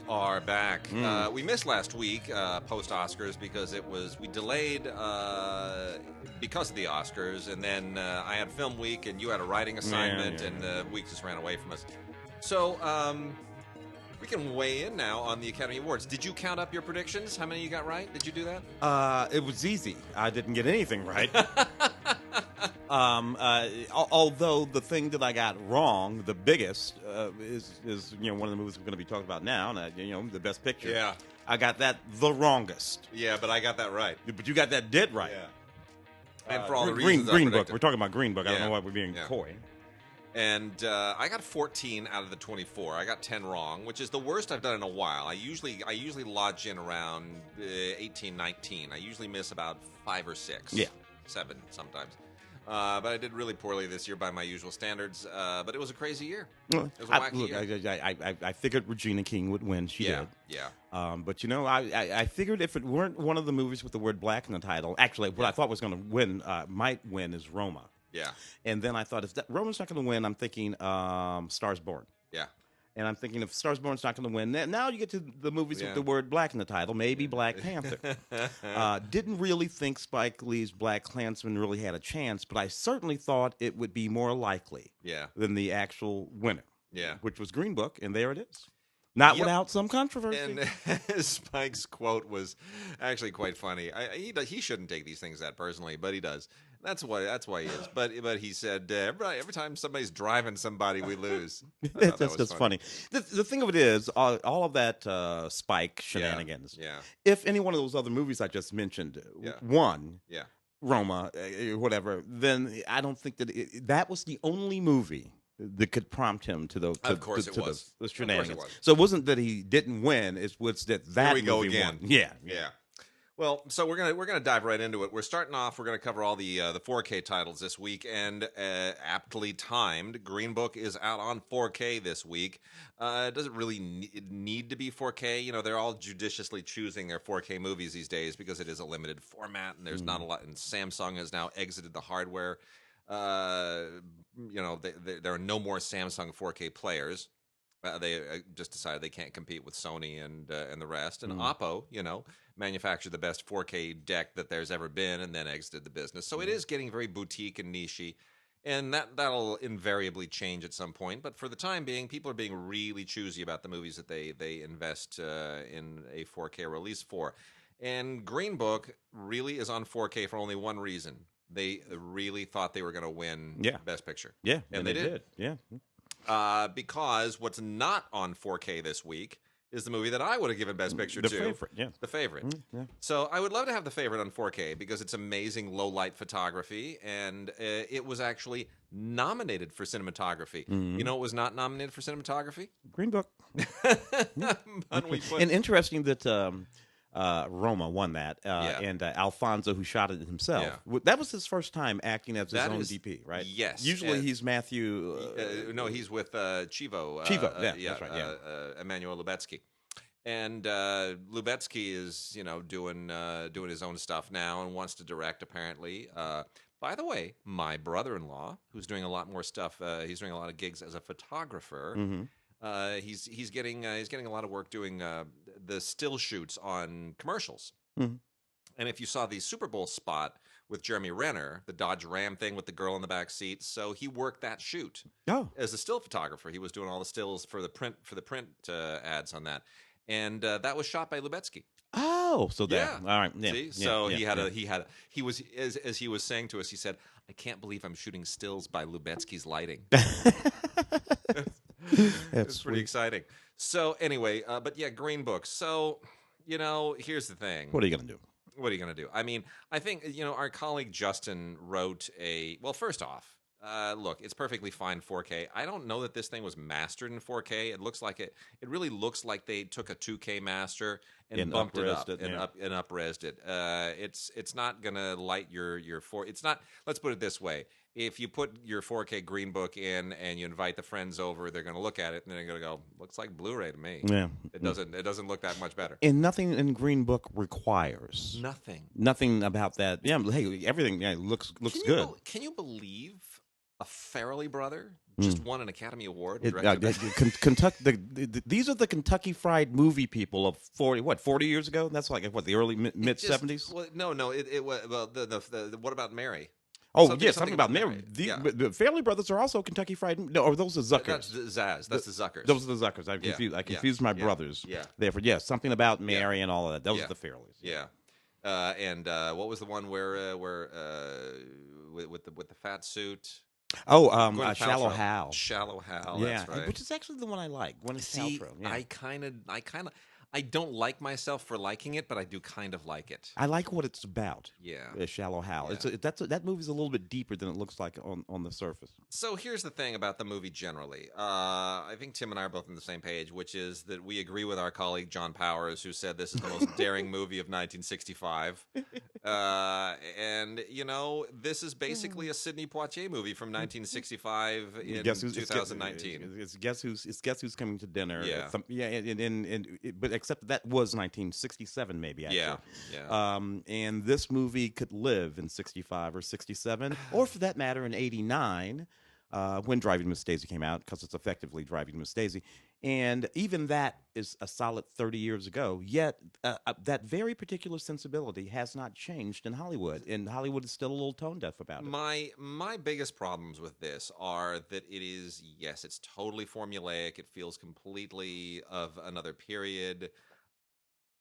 are back. We missed last week post Oscars because we delayed because of the Oscars, and then I had film week and you had a writing assignment, and the week just ran away from us. So we can weigh in now on the Academy Awards. Did you count up your predictions? How many you got right? Did you do that? It was easy. I didn't get anything right. Although the thing that I got wrong, the biggest, is one of the movies we're going to be talking about now, and the Best Picture. Yeah, I got that the wrongest. Yeah, but I got that right. But you got that dead right. Yeah. And for all the reasons Green Book. We're talking about Green Book. I Yeah. don't know why we're being coy. And I got 14 out of the 24. I got 10 wrong, which is the worst I've done in a while. I usually lodge in around 18, 19. I usually miss about 5 or 6. Yeah. 7 sometimes. But I did really poorly this year by my usual standards. But it was a crazy year. It was a wacky year. I figured Regina King would win. She did. Yeah. But I figured if it weren't one of the movies with the word black in the title, actually, what I thought was going to win, might win, is Roma. Yeah. And then I thought, if Roma's not going to win, I'm thinking Stars Born. Yeah. And I'm thinking, if Stars Born's not going to win, now you get to the movies with the word black in the title, maybe Black Panther. Didn't really think Spike Lee's Black Klansman really had a chance, but I certainly thought it would be more likely than the actual winner, which was Green Book, and there it is. Not without some controversy. And Spike's quote was actually quite funny. He shouldn't take these things that personally, but he does. That's why he is. But he said every time somebody's driving somebody, we lose. That's just funny. The thing of it is, all of that Spike shenanigans. Yeah. If any one of those other movies I just mentioned won, Roma, whatever, then I don't think that that was the only movie that could prompt him to those. Of course it was. The shenanigans. So it wasn't that he didn't win; it was that Here we go movie again. won. Yeah. Well, so we're gonna dive right into it. We're starting off. We're gonna cover all the 4K titles this week, and aptly timed, Green Book is out on 4K this week. It doesn't really need to be 4K. They're all judiciously choosing their 4K movies these days because it is a limited format, and there's not a lot. And Samsung has now exited the hardware. There are no more Samsung 4K players. They just decided they can't compete with Sony and the rest. And Oppo, manufactured the best 4K deck that there's ever been, and then exited the business. So it is getting very boutique and nichey, and that'll invariably change at some point. But for the time being, people are being really choosy about the movies that they invest in a 4K release for. And Green Book really is on 4K for only one reason. They really thought they were going to win Best Picture. Yeah, and they did. Yeah. Because what's not on 4K this week is the movie that I would have given Best Picture to. The Favorite, yeah. The Favorite. So I would love to have The Favorite on 4K because it's amazing low-light photography, and it was actually nominated for cinematography. You know what was not nominated for cinematography? Green Book. And interesting that Roma won that, and Alfonso, who shot it himself, that was his first time acting as his own DP, right? Yes. Usually he's Matthew. No, he's with Chivo. Chivo, that's right. Emmanuel Lubetsky. And Lubetsky is, doing his own stuff now and wants to direct, apparently. By the way, my brother-in-law, who's doing a lot more stuff, he's doing a lot of gigs as a photographer. He's getting a lot of work doing the still shoots on commercials. And if you saw the Super Bowl spot with Jeremy Renner, the Dodge Ram thing with the girl in the back seat, so he worked that shoot as a still photographer. He was doing all the stills for the print ads on that, and that was shot by Lubetsky. Oh, so that all right. Yeah, see, so he was as he was saying to us, he said, "I can't believe I'm shooting stills by Lubetsky's lighting." It's pretty exciting. So anyway, but yeah, Green Book. So, here's the thing. What are you going to do? What are you going to do? I mean, I think, our colleague Justin wrote well, first off, look, it's perfectly fine 4K. I don't know that this thing was mastered in 4K. It looks like it really looks like they took a 2K master and bumped it up and up-resed it. It's not going to light your it's not, let's put it this way. If you put your 4K Green Book in and you invite the friends over, they're going to look at it and they're going to go, looks like Blu-ray to me. Yeah. It doesn't look that much better. And nothing in Green Book requires. Nothing about that. Yeah, hey, everything looks good. Can you believe a Farrelly brother just won an Academy Award. And Kentucky. These are the Kentucky Fried Movie people of 40 years ago. That's like what, the early mid 70s. Well, no. It was well. The what about Mary? Oh, something about Mary. The Fairley Brothers are also Kentucky Fried. No, or those are Zuckers. That's the Zaz. That's the Zuckers. Those are the Zuckers. I confused my brothers. Yeah. Therefore, yes, something about Mary and all of that. Those are the Fairleys. Yeah. And what was the one where with the fat suit? Oh, Shallow Hal. Shallow Hal. Yeah, that's right. Which is actually the one I like. See, I don't like myself for liking it, but I do kind of like it. I like what it's about. Yeah, Shallow Hal. Yeah. That movie's a little bit deeper than it looks like on the surface. So here's the thing about the movie generally. I think Tim and I are both on the same page, which is that we agree with our colleague John Powers, who said this is the most daring movie of 1965. And this is basically a Sidney Poitier movie from 1965 in 2019. Guess who's coming to dinner? Yeah, but except that was 1967, maybe. Actually. Yeah. And this movie could live in 65 or 67, or for that matter, in 89, when Driving Miss Daisy came out, because it's effectively Driving Miss Daisy. And even that is a solid 30 years ago. Yet that very particular sensibility has not changed in Hollywood, and Hollywood is still a little tone deaf about it. My biggest problems with this are that it is, yes, it's totally formulaic. It feels completely of another period.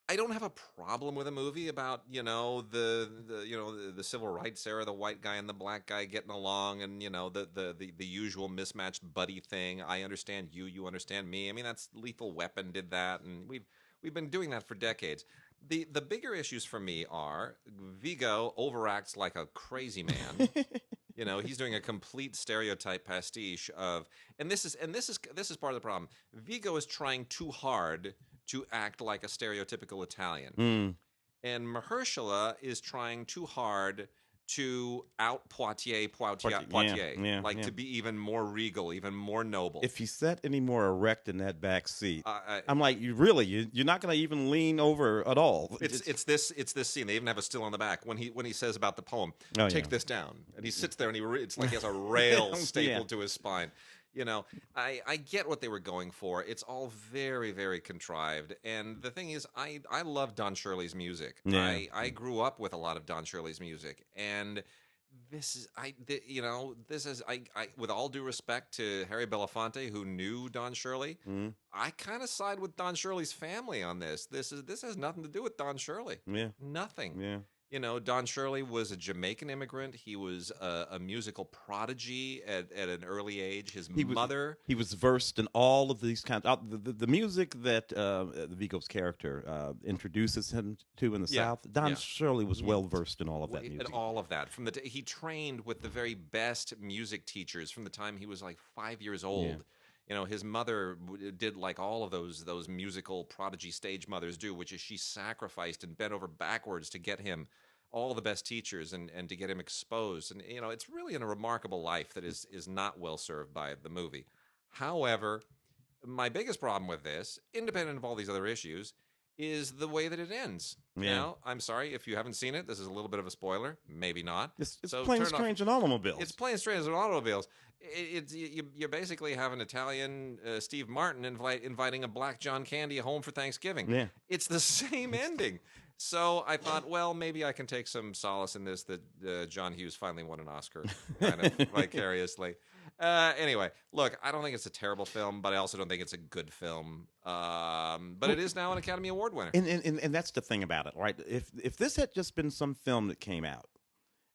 I don't have a problem with a movie about the civil rights era, the white guy and the black guy getting along, and the usual mismatched buddy thing. I understand you understand me. I mean, that's Lethal Weapon did that, and we've been doing that for decades. The bigger issues for me are Vigo overacts like a crazy man. He's doing a complete stereotype pastiche of, and this is part of the problem. Vigo is trying too hard to act like a stereotypical Italian. And Mahershala is trying too hard to out Poitier, to be even more regal, even more noble. If he sat any more erect in that back seat, I'm like, you're not going to even lean over at all. It's this scene. They even have a still on the back when he says about the poem, take this down, and he sits there and it's like he has a rail stapled to his spine. I get what they were going for. It's all very, very contrived. And the thing is, I love Don Shirley's music. Yeah. I grew up with a lot of Don Shirley's music. And this is, with all due respect to Harry Belafonte, who knew Don Shirley, I kind of side with Don Shirley's family on this. This has nothing to do with Don Shirley. Yeah. Nothing. Yeah. Don Shirley was a Jamaican immigrant. He was a musical prodigy at an early age. He was versed in all of these kinds of the music that Vigo's character introduces him to in the South. Don Shirley was well versed in all of that music. And all of that. He trained with the very best music teachers from the time he was like 5 years old. Yeah. His mother did like all of those musical prodigy stage mothers do, which is she sacrificed and bent over backwards to get him all the best teachers and to get him exposed. And, it's really a remarkable life that is not well served by the movie. However, my biggest problem with this, independent of all these other issues, is the way that it ends. Yeah. Now, I'm sorry if you haven't seen it. This is a little bit of a spoiler. Maybe not. It's Plain Strange and Automobiles. It's Plain Strange and Automobiles. You basically have an Italian Steve Martin inviting a black John Candy home for Thanksgiving. Yeah. It's the same ending. So I thought, well, maybe I can take some solace in this that John Hughes finally won an Oscar kind of vicariously. Anyway, look, I don't think it's a terrible film, but I also don't think it's a good film. But it is now an Academy Award winner. And that's the thing about it, right? If this had just been some film that came out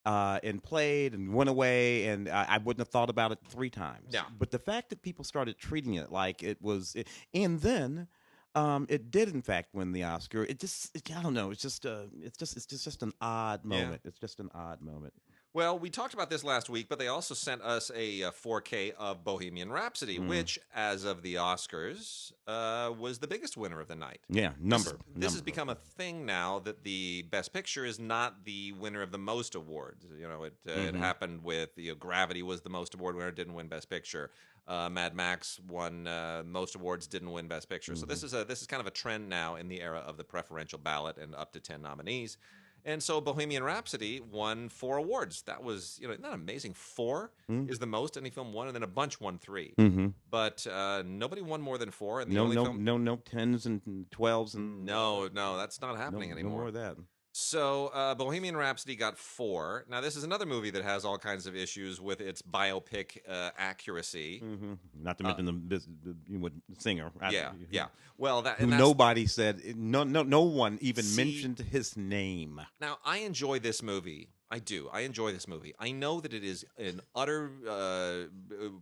and played and went away, and I wouldn't have thought about it 3 times. Yeah. But the fact that people started treating it like it was, and then it did in fact win the Oscar. I don't know. It's just an odd moment. Yeah. It's just an odd moment. Well, we talked about this last week, but they also sent us a 4K of Bohemian Rhapsody, which, as of the Oscars, was the biggest winner of the night. Yeah, This has become a thing now that the Best Picture is not the winner of the most awards. It happened with Gravity was the most award winner, didn't win Best Picture. Mad Max won most awards, didn't win Best Picture. So this is kind of a trend now in the era of the preferential ballot and up to 10 nominees. And so Bohemian Rhapsody won 4 awards. That was, isn't that amazing? 4 is the most any film won, and then a bunch won 3. Mm-hmm. But nobody won more than 4. And the No, only no, film... no, 10s and 12s and No, that's not happening anymore. No more of that. So Bohemian Rhapsody got 4. Now, this is another movie that has all kinds of issues with its biopic accuracy. Mm-hmm. Not to mention the singer. Yeah. Well, nobody said. No one even mentioned his name. Now, I enjoy this movie. I do. I enjoy this movie. I know that it is an utter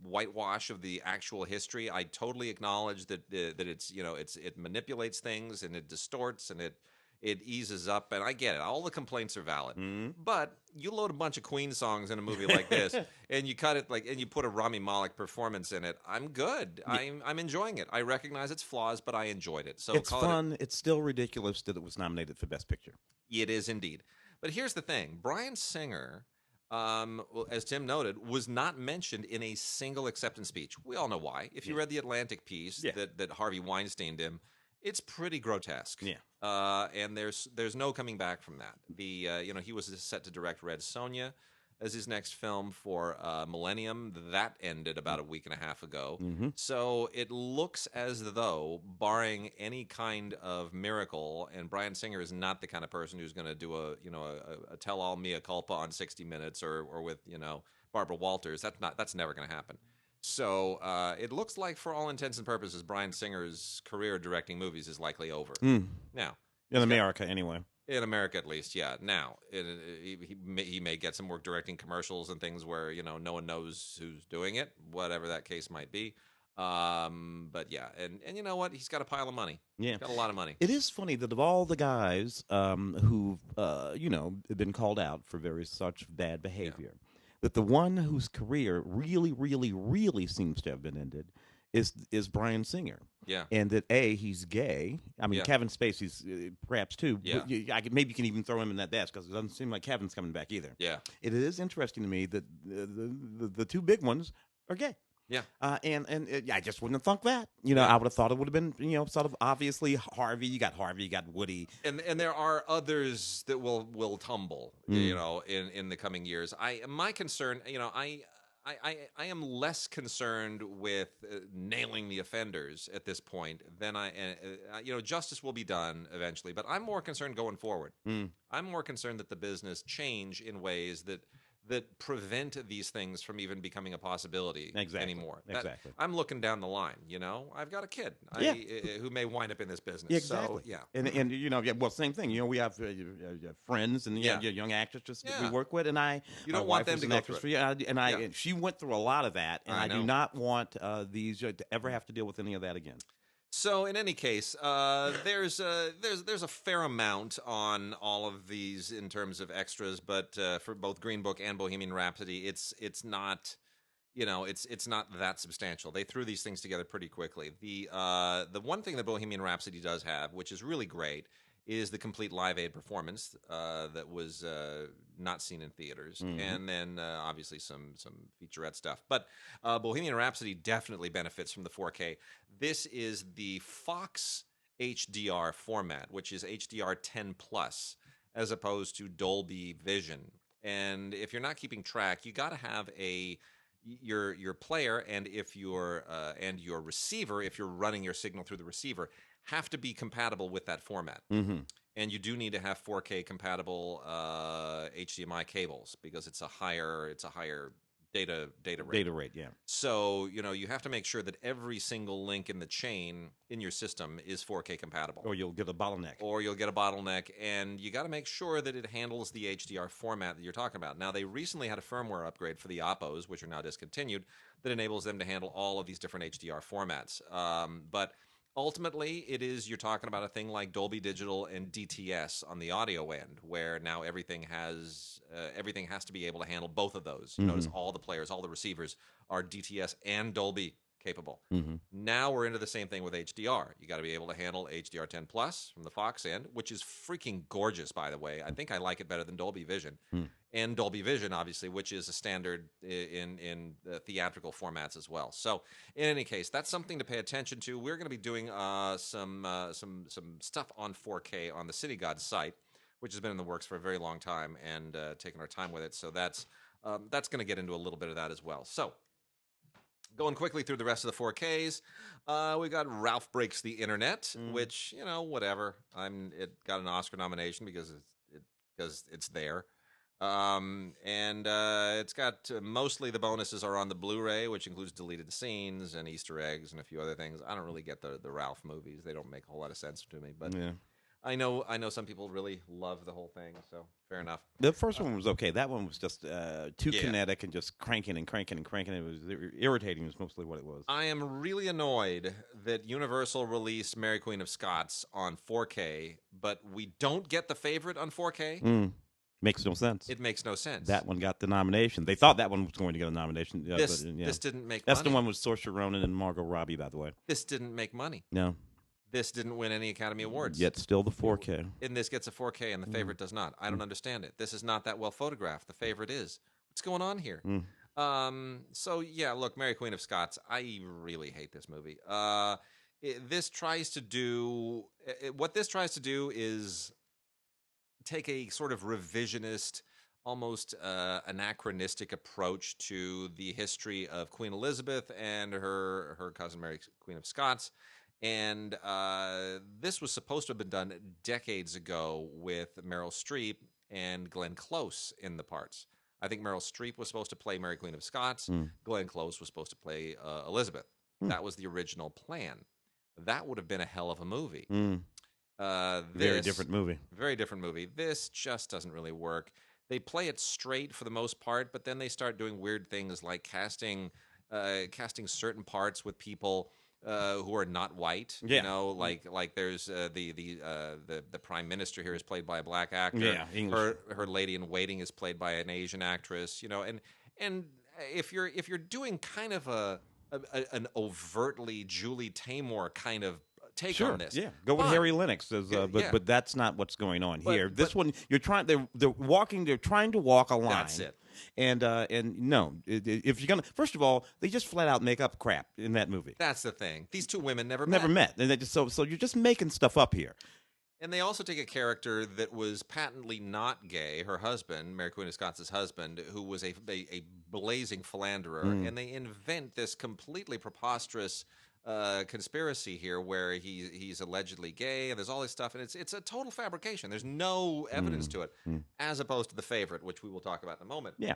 whitewash of the actual history. I totally acknowledge that it's it manipulates things and it distorts and it eases up, and I get it. All the complaints are valid. Mm-hmm. But you load a bunch of Queen songs in a movie like this, and you cut it and you put a Rami Malek performance in it. I'm good. I'm enjoying it. I recognize its flaws, but I enjoyed it. So it's fun. It's still ridiculous that it was nominated for Best Picture. It is indeed. But here's the thing: Bryan Singer, as Tim noted, was not mentioned in a single acceptance speech. We all know why. If you read the Atlantic piece that Harvey Weinsteined him, it's pretty grotesque. Yeah. And there's no coming back from that. He was set to direct Red Sonja as his next film for Millennium. That ended about a week and a half ago. Mm-hmm. So it looks as though, barring any kind of miracle, and Bryan Singer is not the kind of person who's going to do a tell-all mea culpa on 60 Minutes or with Barbara Walters. That's never going to happen. So it looks like, for all intents and purposes, Bryan Singer's career directing movies is likely over. Now, in America, anyway. In America, at least, yeah. Now, he may get some work directing commercials and things where no one knows who's doing it, whatever that case might be. But yeah, and you know what? He's got a pile of money. Yeah, he's got a lot of money. It is funny that of all the guys who've been called out for very such bad behavior. Yeah. That the one whose career really, really, really seems to have been ended is Bryan Singer. Yeah. And that he's gay. I mean, Kevin Spacey's perhaps too. Yeah. Maybe you can even throw him in that desk because it doesn't seem like Kevin's coming back either. Yeah. It is interesting to me that the two big ones are gay. Yeah. I just wouldn't have thought that. I would have thought it would have been, sort of obviously Harvey. You got Woody. And there are others that will tumble, in the coming years. My concern, I am less concerned with nailing the offenders at this point than justice will be done eventually. But I'm more concerned going forward. I'm more concerned that the business change in ways that prevent these things from even becoming a possibility anymore. Exactly. I'm looking down the line. I've got a kid who may wind up in this business. Exactly. So, yeah. And same thing. We have friends and young actresses that we work with, and you don't want them to go through it. And she went through a lot of that, and I do not want these to ever have to deal with any of that again. So in any case, there's a fair amount on all of these in terms of extras, but for both Green Book and Bohemian Rhapsody, it's not it's not that substantial. They threw these things together pretty quickly. The one thing that Bohemian Rhapsody does have, which is really great, is the complete Live Aid performance that was not seen in theaters, and then obviously some featurette stuff. But Bohemian Rhapsody definitely benefits from the 4K. This is the Fox HDR format, which is HDR 10+, as opposed to Dolby Vision. And if you're not keeping track, you got to have your player and your receiver, if you're running your signal through the receiver, have to be compatible with that format. And you do need to have 4K compatible HDMI cables because it's a higher data rate. Data rate, yeah. So, you have to make sure that every single link in the chain in your system is 4K compatible. Or you'll get a bottleneck. And you got to make sure that it handles the HDR format that you're talking about. Now, they recently had a firmware upgrade for the Opus, which are now discontinued, that enables them to handle all of these different HDR formats. But ultimately, you're talking about a thing like Dolby Digital and DTS on the audio end, where now everything has to be able to handle both of those. You notice all the players, all the receivers are DTS and Dolby capable. Now we're into the same thing with HDR. You got to be able to handle HDR 10+ from the Fox end, which is freaking gorgeous, by the way. I think I like it better than Dolby Vision. And Dolby Vision, obviously, which is a standard in theatrical formats as well. So, in any case, that's something to pay attention to. We're going to be doing some stuff on 4K on the DigiGods site, which has been in the works for a very long time, and taking our time with it. So that's going to get into a little bit of that as well. So going quickly through the rest of the 4Ks, we got Ralph Breaks the Internet, which, whatever. It got an Oscar nomination because it's there. And it's got mostly the bonuses are on the Blu-ray, which includes deleted scenes and Easter eggs and a few other things. I don't really get the Ralph movies; they don't make a whole lot of sense to me. But I know some people really love the whole thing, so fair enough. The first one was okay. That one was just too kinetic and just cranking and cranking and cranking. It was irritating. Was mostly what it was. I am really annoyed that Universal released Mary Queen of Scots on 4K, but we don't get The Favorite on 4K. Makes no sense. It makes no sense. That one got the nomination. They thought that one was going to get a nomination. This didn't make That's money. the one with Saoirse Ronan and Margot Robbie, by the way. This didn't make money. No. This didn't win any Academy Awards. Yet still the 4K. And this gets a 4K and The Favorite does not. I don't understand it. This is not that well photographed. The Favorite is. What's going on here? So, yeah, look, Mary Queen of Scots, I really hate this movie. What this tries to do is take a sort of revisionist, almost anachronistic approach to the history of Queen Elizabeth and her cousin Mary, Queen of Scots. And this was supposed to have been done decades ago with Meryl Streep and Glenn Close in the parts. I think Meryl Streep was supposed to play Mary Queen of Scots. Glenn Close was supposed to play Elizabeth. That was the original plan. That would have been a hell of a movie. Very different movie. Very different movie. This just doesn't really work. They play it straight for the most part, but then they start doing weird things like casting certain parts with people who are not white. Yeah. Like there's the prime minister here is played by a black actor. Yeah, English. Her lady in waiting is played by an Asian actress. And if you're doing kind of an overtly Julie Taymor kind of take on this. Yeah, go with Harry Lennox, but that's not what's going on here. This one, they're trying to walk a line. That's it. And no, if you're gonna, first of all, they just flat out make up crap in that movie. That's the thing. These two women never met, and they just so you're just making stuff up here. And they also take a character that was patently not gay, her husband, Mary Queen of Scots' husband, who was a blazing philanderer, and they invent this completely preposterous conspiracy here where he's allegedly gay, and there's all this stuff, and it's a total fabrication. There's no evidence to it, as opposed to The Favorite, which we will talk about in a moment. Yeah.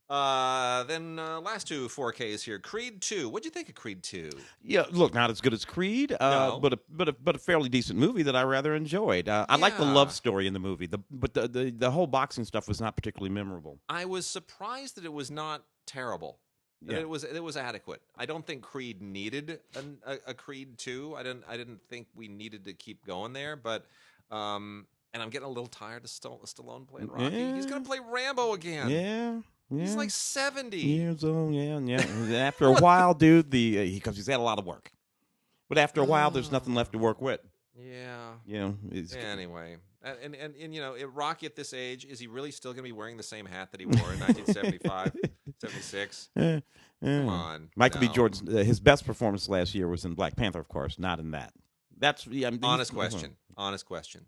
Then last two 4Ks here. Creed 2. What'd you think of Creed 2? Yeah, look, not as good as Creed, No. but a fairly decent movie that I rather enjoyed. I like the love story in the movie, but the whole boxing stuff was not particularly memorable. I was surprised that it was not terrible. Yeah. It was adequate. I don't think Creed needed a Creed 2. I didn't think we needed to keep going there, but and I'm getting a little tired of Stallone playing Rocky. Yeah. He's gonna play Rambo again. Yeah. He's like 70 years old. Yeah. After a while, dude, because he's had a lot of work. But after a while, there's nothing left to work with. Yeah. Anyway, and Rocky at this age, is he really still going to be wearing the same hat that he wore in 1975, 76? Come on. Michael B. Jordan's his best performance last year was in Black Panther, of course, not in that. That's honest question. Honest question.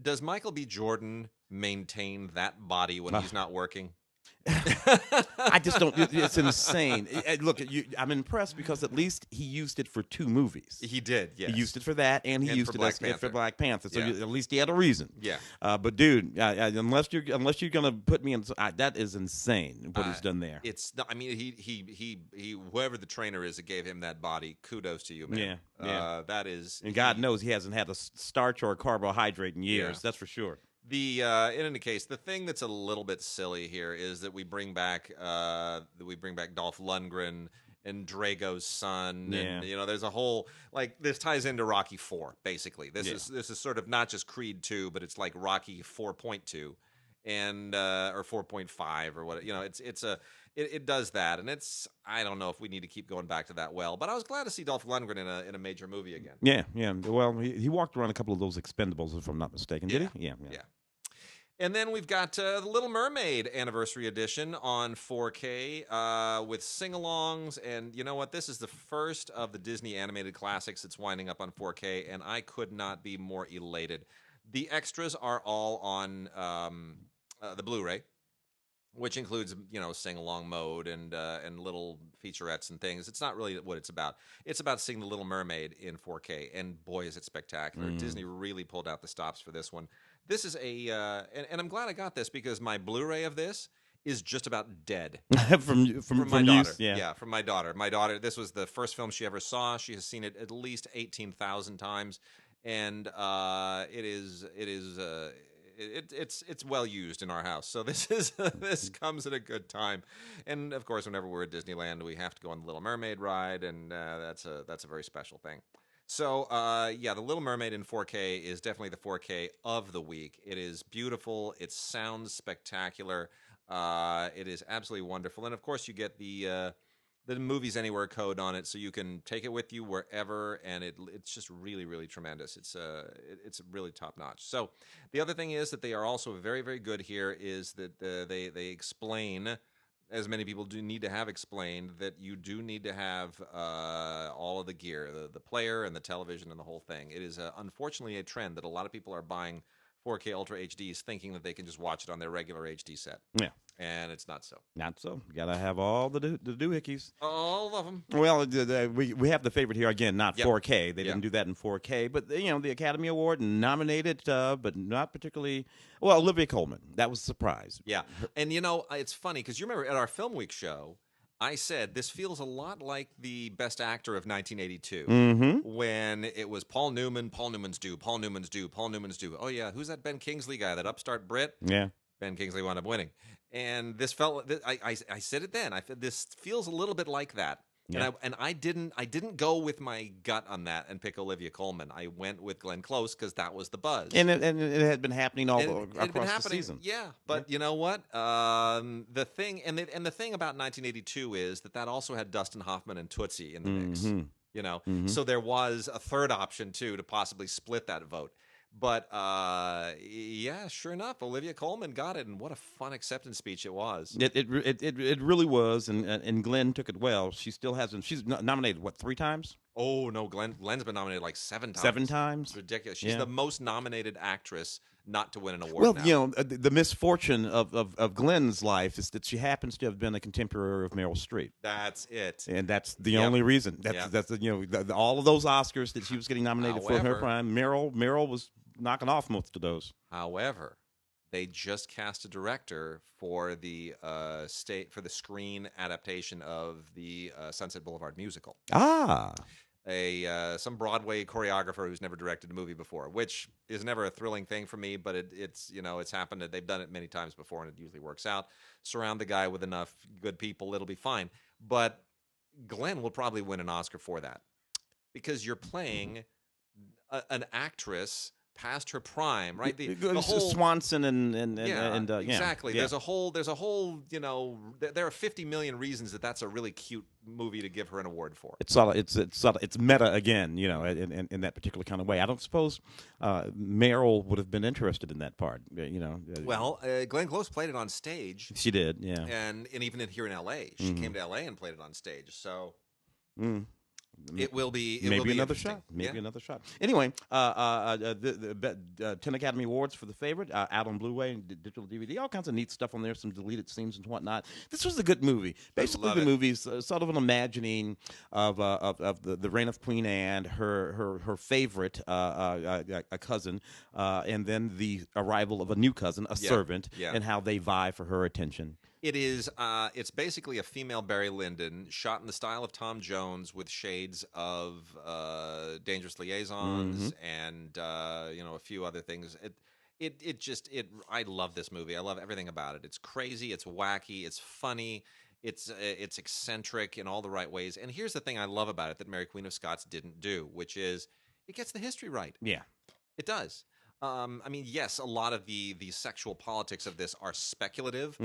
Does Michael B. Jordan maintain that body when he's not working? I just don't. It's insane. Look, I'm impressed because at least he used it for 2 movies. He did. Yes. He used it for that, and he used it for Black Panther. So at least he had a reason. Yeah. But dude, unless you're gonna put me in, that is insane what he's done there. It's. I mean, he whoever the trainer is that gave him that body, kudos to you, man. Yeah. That is. And God knows he hasn't had a starch or a carbohydrate in years. That's for sure. In any case, the thing that's a little bit silly here is that we bring back Dolph Lundgren and Drago's son, and there's a whole this ties into Rocky 4 basically. This is sort of not just Creed 2, but it's like Rocky 4.2 and or 4.5 or what. It does that, and I don't know if we need to keep going back to that well, but I was glad to see Dolph Lundgren in a major movie again. Yeah. Well, he walked around a couple of those Expendables, if I'm not mistaken. Did he? Yeah. And then we've got the Little Mermaid Anniversary Edition on 4K with sing-alongs, and you know what? This is the first of the Disney animated classics that's winding up on 4K, and I could not be more elated. The extras are all on the Blu-ray, which includes, sing-along mode and little featurettes and things. It's not really what it's about. It's about seeing The Little Mermaid in 4K, and boy, is it spectacular. Disney really pulled out the stops for this one. This is and I'm glad I got this because my Blu-ray of this is just about dead. from my daughter. Yeah, from my daughter. My daughter, this was the first film she ever saw. She has seen it at least 18,000 times, and it's well used in our house. So this comes at a good time. And of course, whenever we're at Disneyland, we have to go on the Little Mermaid ride, and that's a very special thing. So, The Little Mermaid in 4K is definitely the 4K of the week. It is beautiful. It sounds spectacular. It is absolutely wonderful. And, of course, you get the Movies Anywhere code on it, so you can take it with you wherever, and it's just really, really tremendous. It's really top-notch. So the other thing is that they are also very, very good here is that they explain, as many people do need to have explained, that you do need to have all of the gear, the player and the television and the whole thing. It is unfortunately a trend that a lot of people are buying 4K Ultra HDs thinking that they can just watch it on their regular HD set. Yeah. And it's not so. Not so. You got to have all the doohickeys. All of them. Well, we have the favorite here again, not 4K. They didn't do that in 4K. But, the Academy Award nominated, but not particularly. Well, Olivia Colman. That was a surprise. Yeah. And, it's funny because you remember at our Film Week show, I said this feels a lot like the Best Actor of 1982 when it was Paul Newman. Paul Newman's due. Paul Newman's due. Paul Newman's due. Oh, yeah. Who's that Ben Kingsley guy, that upstart Brit? Yeah. Ben Kingsley wound up winning. And this felt, I said it then. This feels a little bit like that. Yeah. And I didn't go with my gut on that and pick Olivia Colman. I went with Glenn Close because that was the buzz. And it had been happening across the season. Yeah, but you know what? The thing about 1982 is that also had Dustin Hoffman and Tootsie in the mix. So there was a third option too to possibly split that vote. But sure enough, Olivia Colman got it, and what a fun acceptance speech it was. It really was, and Glenn took it well. She still hasn't. She's nominated 3 times? Oh no, Glenn's been nominated like 7 times. 7 times? It's ridiculous. She's the most nominated actress not to win an award. Well, now. The misfortune of Glenn's life is that she happens to have been a contemporary of Meryl Streep. That's it, and that's the only reason. That's all of those Oscars that she was getting nominated for in her prime. Meryl was knocking off most of those. However, they just cast a director for the screen adaptation of the Sunset Boulevard musical. Some Broadway choreographer who's never directed a movie before, which is never a thrilling thing for me, but it's happened. They've done it many times before, and it usually works out. Surround the guy with enough good people, it'll be fine. But Glenn will probably win an Oscar for that because you're playing an actress past her prime, right? The whole Swanson and exactly. Yeah. There's a whole there are 50 million reasons that's a really cute movie to give her an award for. It's meta again, in that particular kind of way. I don't suppose Meryl would have been interested in that part, Well, Glenn Close played it on stage. She did, yeah. And even here in L.A., she came to L.A. and played it on stage. So. It will be another shot. Another shot. Anyway, the 10 Academy Awards for the favorite out on Blu-ray and digital DVD. All kinds of neat stuff on there. Some deleted scenes and whatnot. This was a good movie. Basically, the movie's sort of an imagining of the reign of Queen Anne, her favorite a cousin, and then the arrival of a new cousin, a servant, and how they vie for her attention. It is. It's basically a female Barry Lyndon shot in the style of Tom Jones with shades of Dangerous Liaisons and a few other things. I love this movie. I love everything about it. It's crazy. It's wacky. It's funny. It's eccentric in all the right ways. And here's the thing I love about it that Mary Queen of Scots didn't do, which is it gets the history right. Yeah, it does. Yes, a lot of the sexual politics of this are speculative,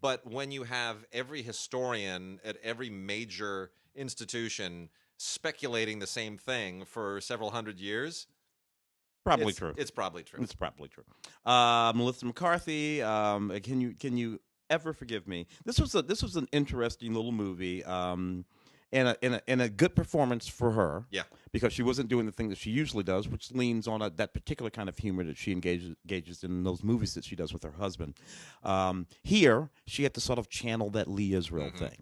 but when you have every historian at every major institution speculating the same thing for several hundred years, true. It's probably true. It's probably true. Melissa McCarthy, can you ever forgive me? This was an interesting little movie. and a good performance for her. Yeah. Because she wasn't doing the thing that she usually does, which leans on that particular kind of humor that she engages in those movies that she does with her husband. Here, she had to sort of channel that Lee Israel thing,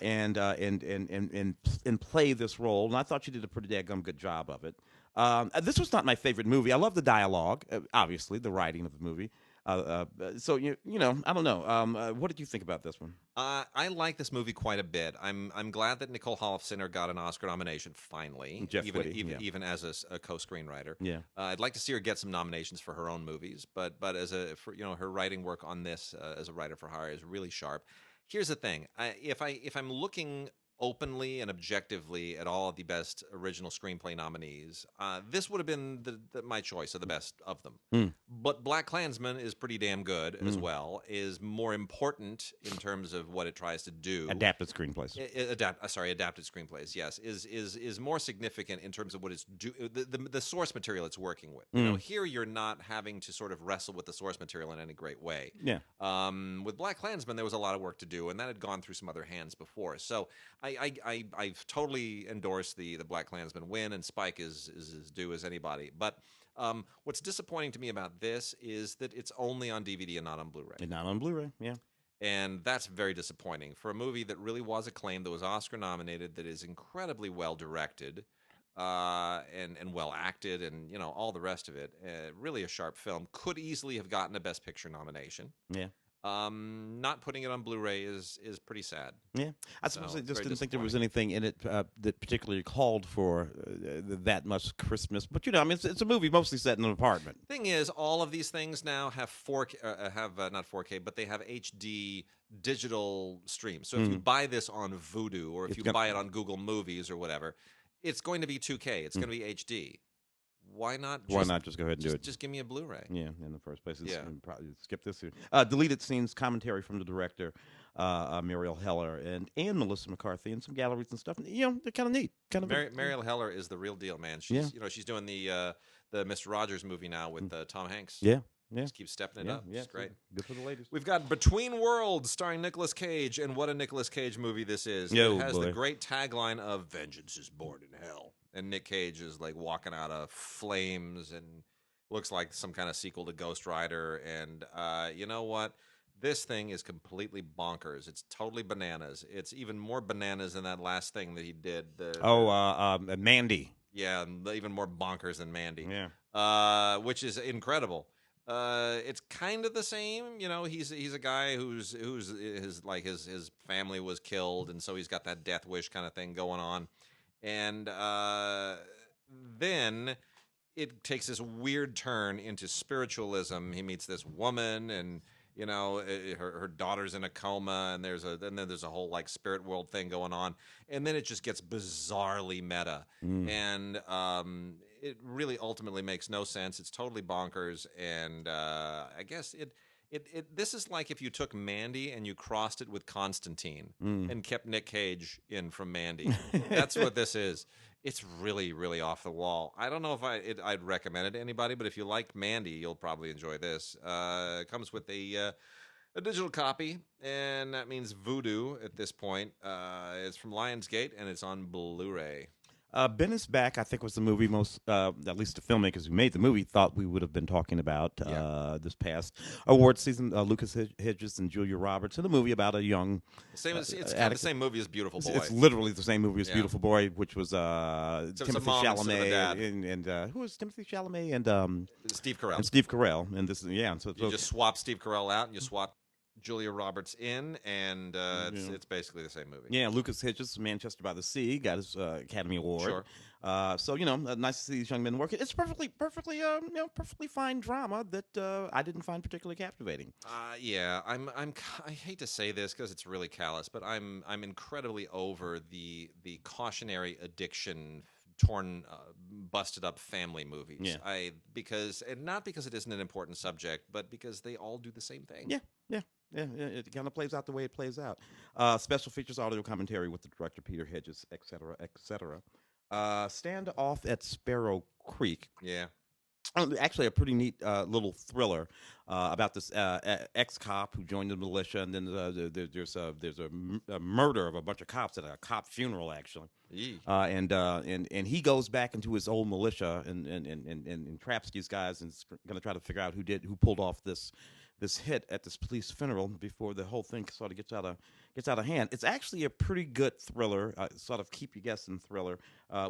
and play this role. And I thought she did a pretty daggum good job of it. This was not my favorite movie. I love the dialogue, obviously, the writing of the movie. So I don't know. What did you think about this one? I like this movie quite a bit. I'm glad that Nicole Holofcener got an Oscar nomination finally, even as a co-screenwriter. Yeah, I'd like to see her get some nominations for her own movies, but as her writing work on this as a writer for hire is really sharp. Here's the thing: if I'm looking openly and objectively at all of the best original screenplay nominees, this would have been my choice of the best of them. But BlacKkKlansman is pretty damn good as well, is more important in terms of what it tries to do. Adapted screenplays. Adapted screenplays, yes, is more significant in terms of what it's the source material it's working with. Here you're not having to sort of wrestle with the source material in any great way. Yeah. With BlacKkKlansman, there was a lot of work to do, and that had gone through some other hands before. So I've totally endorsed the BlacKkKlansman win, and Spike is as due as anybody. But what's disappointing to me about this is that it's only on DVD and not on Blu-ray. And not on Blu-ray, yeah. And that's very disappointing for a movie that really was acclaimed, that was Oscar nominated, that is incredibly well directed, and well acted, and all the rest of it. Really a sharp film. Could easily have gotten a Best Picture nomination. Yeah. Not putting it on Blu-ray is pretty sad. Yeah, I suppose I just didn't think there was anything in it that particularly called for that much Christmas. But it's a movie mostly set in an apartment. Thing is, all of these things now have 4K, not 4K, but they have HD digital streams. So if you buy this on Vudu, or if you buy it on Google Movies or whatever, it's going to be 2K. It's going to be HD. Why not just go ahead and do it? Just give me a Blu-ray. Yeah, in the first place. Probably skip this here. Deleted scenes, commentary from the director, Muriel Heller, and Melissa McCarthy, and some galleries and stuff. They're kind of neat. Muriel Heller is the real deal, man. She's she's doing the Mr. Rogers movie now with Tom Hanks. Yeah. Just keep stepping it up. Yeah, it's great. Good for the ladies. We've got Between Worlds starring Nicolas Cage, and what a Nicolas Cage movie this is. It has the great tagline of "Vengeance is born in hell." And Nick Cage is like walking out of flames and looks like some kind of sequel to Ghost Rider. And you know what? This thing is completely bonkers. It's totally bananas. It's even more bananas than that last thing that he did. Mandy. Yeah, even more bonkers than Mandy. Yeah. Which is incredible. It's kind of the same, he's a guy who's his family was killed, and so he's got that death wish kind of thing going on. And then it takes this weird turn into spiritualism. He meets this woman, and her daughter's in a coma, and then there's a whole like spirit world thing going on, and then it just gets bizarrely meta, and it really ultimately makes no sense. It's totally bonkers, and I guess this is like if you took Mandy and you crossed it with Constantine and kept Nick Cage in from Mandy. That's what this is. It's really, really off the wall. I don't know if I'd recommend it to anybody, but if you liked Mandy, you'll probably enjoy this. It comes with a digital copy, and that means Vudu at this point. It's from Lionsgate, and it's on Blu-ray. Ben is Back, I think, was the movie most, at least the filmmakers who made the movie thought we would have been talking about this past award season. Lucas Hedges and Julia Roberts in a movie about a young... it's kind of the same movie as Beautiful Boy. It's literally the same movie as Beautiful Boy, which was Timothy Chalamet. And who was Timothy Chalamet? And Steve Carell. And Steve Carell. And this, so you just swap Steve Carell out, and you swap Julia Roberts in, and it's basically the same movie. Yeah, Lucas Hedges, Manchester by the Sea, got his Academy Award. Sure. So nice to see these young men working. It's perfectly fine drama that I didn't find particularly captivating. Yeah, I hate to say this because it's really callous, but I'm incredibly over the cautionary addiction busted up family movies. Yeah. Not because it isn't an important subject, but because they all do the same thing. Yeah, it kind of plays out the way it plays out. Special features audio commentary with the director Peter Hedges, etc., etc. Stand Off at Sparrow Creek. Yeah. Actually, a pretty neat little thriller about this ex-cop who joined the militia, and then there's a murder of a bunch of cops at a cop funeral, actually. Yee. And he goes back into his old militia and traps these guys and is going to try to figure out who pulled off this hit at this police funeral before the whole thing sort of gets out of hand. It's actually a pretty good thriller, sort of keep you guessing thriller,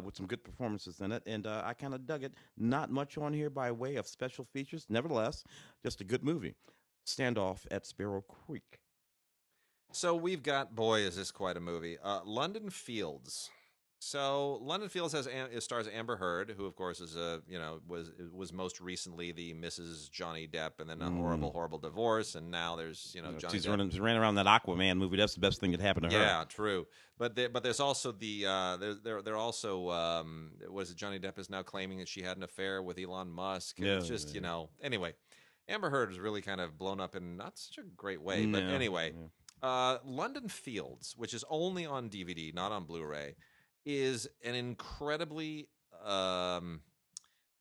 with some good performances in it, and I kind of dug it. Not much on here by way of special features, nevertheless, just a good movie. Standoff at Sparrow Creek. So we've got, boy, is this quite a movie. London Fields. So London Fields it stars Amber Heard, who of course is was most recently the Mrs. Johnny Depp, and then a horrible divorce, and now there's Johnny Depp. She ran around that Aquaman movie. That's the best thing that happened to her. Yeah, true. But there's also they're also was it Johnny Depp is now claiming that she had an affair with Elon Musk. And it's just anyway, Amber Heard is really kind of blown up in not such a great way. But anyway, London Fields, which is only on DVD, not on Blu-ray, is an incredibly I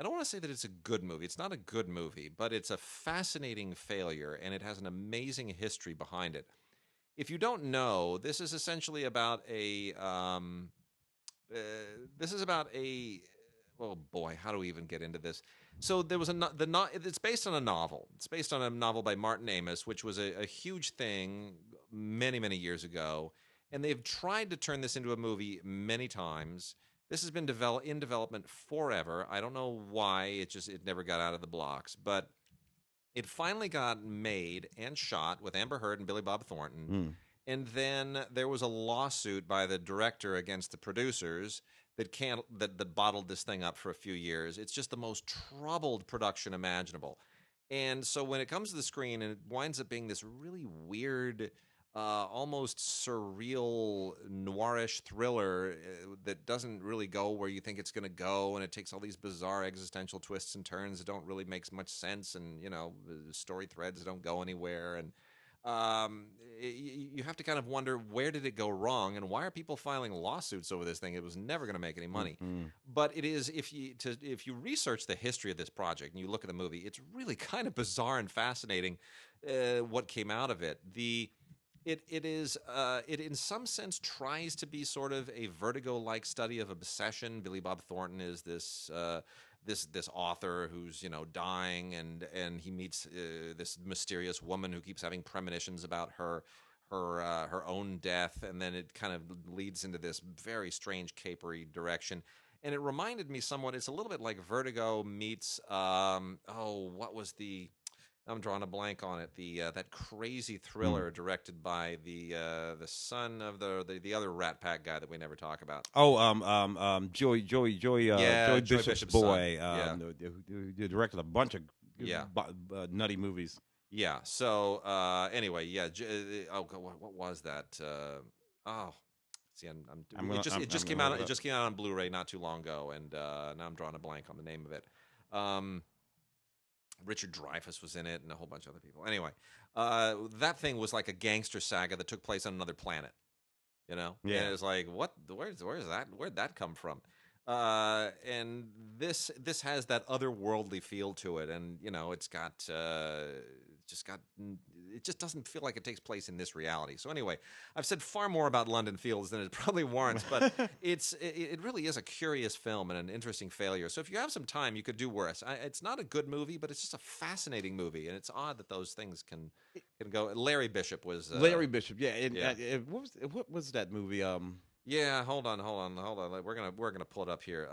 don't want to say that it's a good movie. It's not a good movie, but it's a fascinating failure, and it has an amazing history behind it. If you don't know, this is essentially about a oh boy, how do we even get into this? So there was it's based on a novel. It's based on a novel by Martin Amis, which was a huge thing many years ago. And they've tried to turn this into a movie many times. This has been in development forever. I don't know why. It never got out of the blocks. But it finally got made and shot with Amber Heard and Billy Bob Thornton. And then there was a lawsuit by the director against the producers that bottled this thing up for a few years. It's just the most troubled production imaginable. And so when it comes to the screen, and it winds up being this really weird, almost surreal, noirish thriller that doesn't really go where you think it's going to go, and it takes all these bizarre existential twists and turns that don't really make much sense, and the story threads don't go anywhere, and you have to kind of wonder, where did it go wrong, and why are people filing lawsuits over this thing? It was never going to make any money. But it is, if you research the history of this project and you look at the movie, it's really kind of bizarre and fascinating what came out of it. It in some sense tries to be sort of a Vertigo-like study of obsession. Billy Bob Thornton is this author who's dying, and he meets this mysterious woman who keeps having premonitions about her own death, and then it kind of leads into this very strange capery direction. And it reminded me somewhat. It's a little bit like Vertigo meets what was the I'm drawing a blank on it. That crazy thriller directed by the son of the other Rat Pack guy that we never talk about. Joy Bishop's boy. Who directed a bunch of nutty movies. Yeah. So anyway, yeah. What was that? See, it just came out. It just came out on Blu-ray not too long ago, and now I'm drawing a blank on the name of it. Richard Dreyfuss was in it, and a whole bunch of other people. Anyway, that thing was like a gangster saga that took place on another planet. Yeah. And it was like, what? Where's that? Where'd that come from? And this has that otherworldly feel to it, and it's got it just doesn't feel like it takes place in this reality. So anyway, I've said far more about London Fields than it probably warrants, but it really is a curious film and an interesting failure. So if you have some time, you could do worse. It's not a good movie, but it's just a fascinating movie, and it's odd that those things can go. Larry Bishop was Larry Bishop, yeah. What was that movie? Yeah, hold on. We're gonna pull it up here.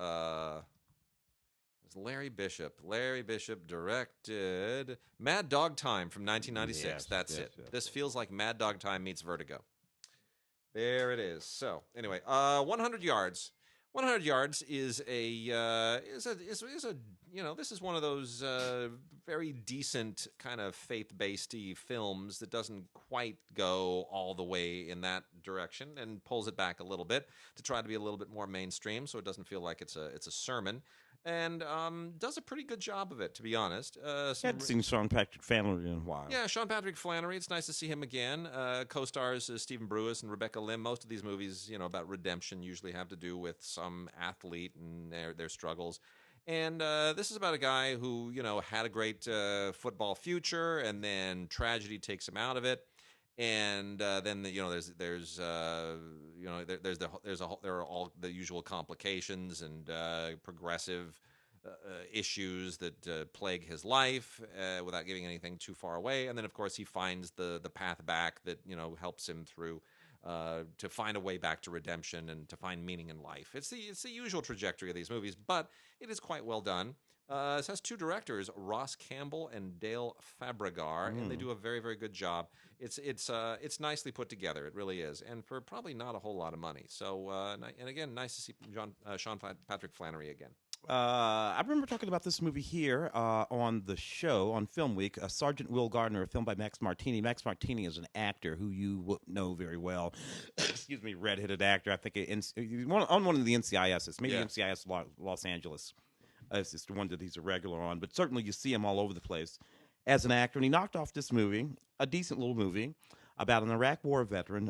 It's Larry Bishop. Larry Bishop directed Mad Dog Time from 1996. Yes, That's yes, it. yes, This feels like Mad Dog Time meets Vertigo. There it is. So anyway, 100 Yards. 100 Yards is this is one of those very decent kind of faith-based films that doesn't quite go all the way in that direction and pulls it back a little bit to try to be a little bit more mainstream, so it doesn't feel like it's a sermon, and does a pretty good job of it, to be honest. I hadn't seen Sean Patrick Flannery in a while. Yeah, Sean Patrick Flannery. It's nice to see him again. Co-stars Stephen Brewis and Rebecca Lim. Most of these movies, about redemption, usually have to do with some athlete and their struggles. And this is about a guy who, had a great football future, and then tragedy takes him out of it. And then there are all the usual complications and progressive issues that plague his life without giving anything too far away. And then, of course, he finds the path back that helps him through to find a way back to redemption and to find meaning in life. It's the usual trajectory of these movies, but it is quite well done. This has two directors, Ross Campbell and Dale Fabregas, and they do a very, very good job. It's nicely put together. It really is, and for probably not a whole lot of money. So, and again, nice to see Sean Patrick Flannery again. I remember talking about this movie here on the show on Film Week. Sergeant Will Gardner, a film by Max Martini. Max Martini is an actor who you know very well. Excuse me, redheaded actor. I think on one of the NCISs, maybe NCIS Los Angeles. It's just the one that he's a regular on, but certainly you see him all over the place as an actor. And he knocked off this movie, a decent little movie, about an Iraq War veteran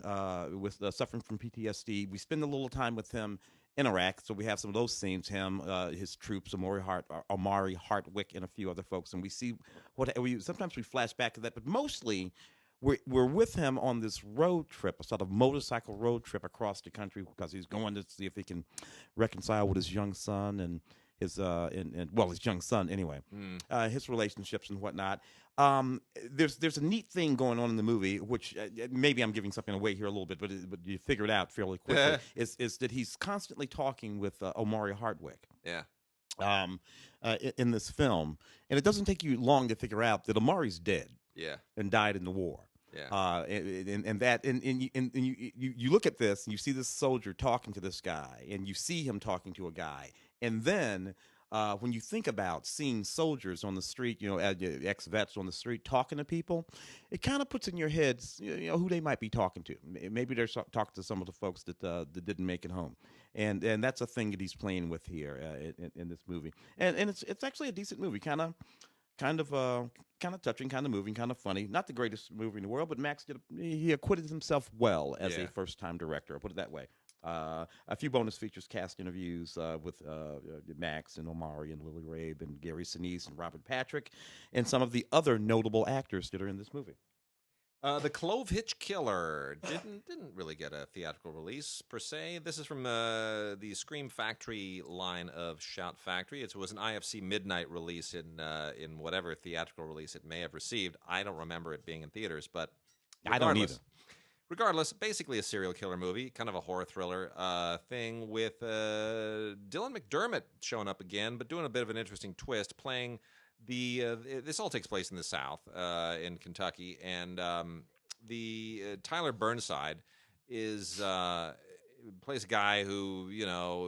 with suffering from PTSD. We spend a little time with him in Iraq, so we have some of those scenes, him, his troops, Omari Hartwick, and a few other folks, and we see sometimes we flash back to that, but mostly we're with him on this road trip, a sort of motorcycle road trip across the country, because he's going to see if he can reconcile with his young son and his young son anyway, his relationships and whatnot. There's a neat thing going on in the movie, which maybe I'm giving something away here a little bit, but you figure it out fairly quickly. is that he's constantly talking with Omari Hartwick. Yeah. In this film, and it doesn't take you long to figure out that Omari's dead. Yeah. And died in the war. Yeah. You look at this and you see this soldier talking to this guy, and you see him talking to a guy, and then when you think about seeing soldiers on the street, ex-vets on the street talking to people, it kind of puts in your heads, who they might be talking to. Maybe they're talking to some of the folks that didn't make it home, and that's a thing that he's playing with here in this movie, and it's actually a decent movie, kind of touching, kind of moving, kind of funny. Not the greatest movie in the world, but Max he acquitted himself well as a first-time director. I'll put it that way. A few bonus features, cast interviews with Max and Omari and Lily Rabe and Gary Sinise and Robert Patrick and some of the other notable actors that are in this movie. The Clovehitch Killer didn't really get a theatrical release per se. This is from the Scream Factory line of Shout Factory. It was an IFC midnight release in whatever theatrical release it may have received. I don't remember it being in theaters, but I don't either. Regardless, basically a serial killer movie, kind of a horror thriller thing with Dylan McDermott showing up again, but doing a bit of an interesting twist, playing this all takes place in the South, in Kentucky, and Tyler Burnside plays a guy who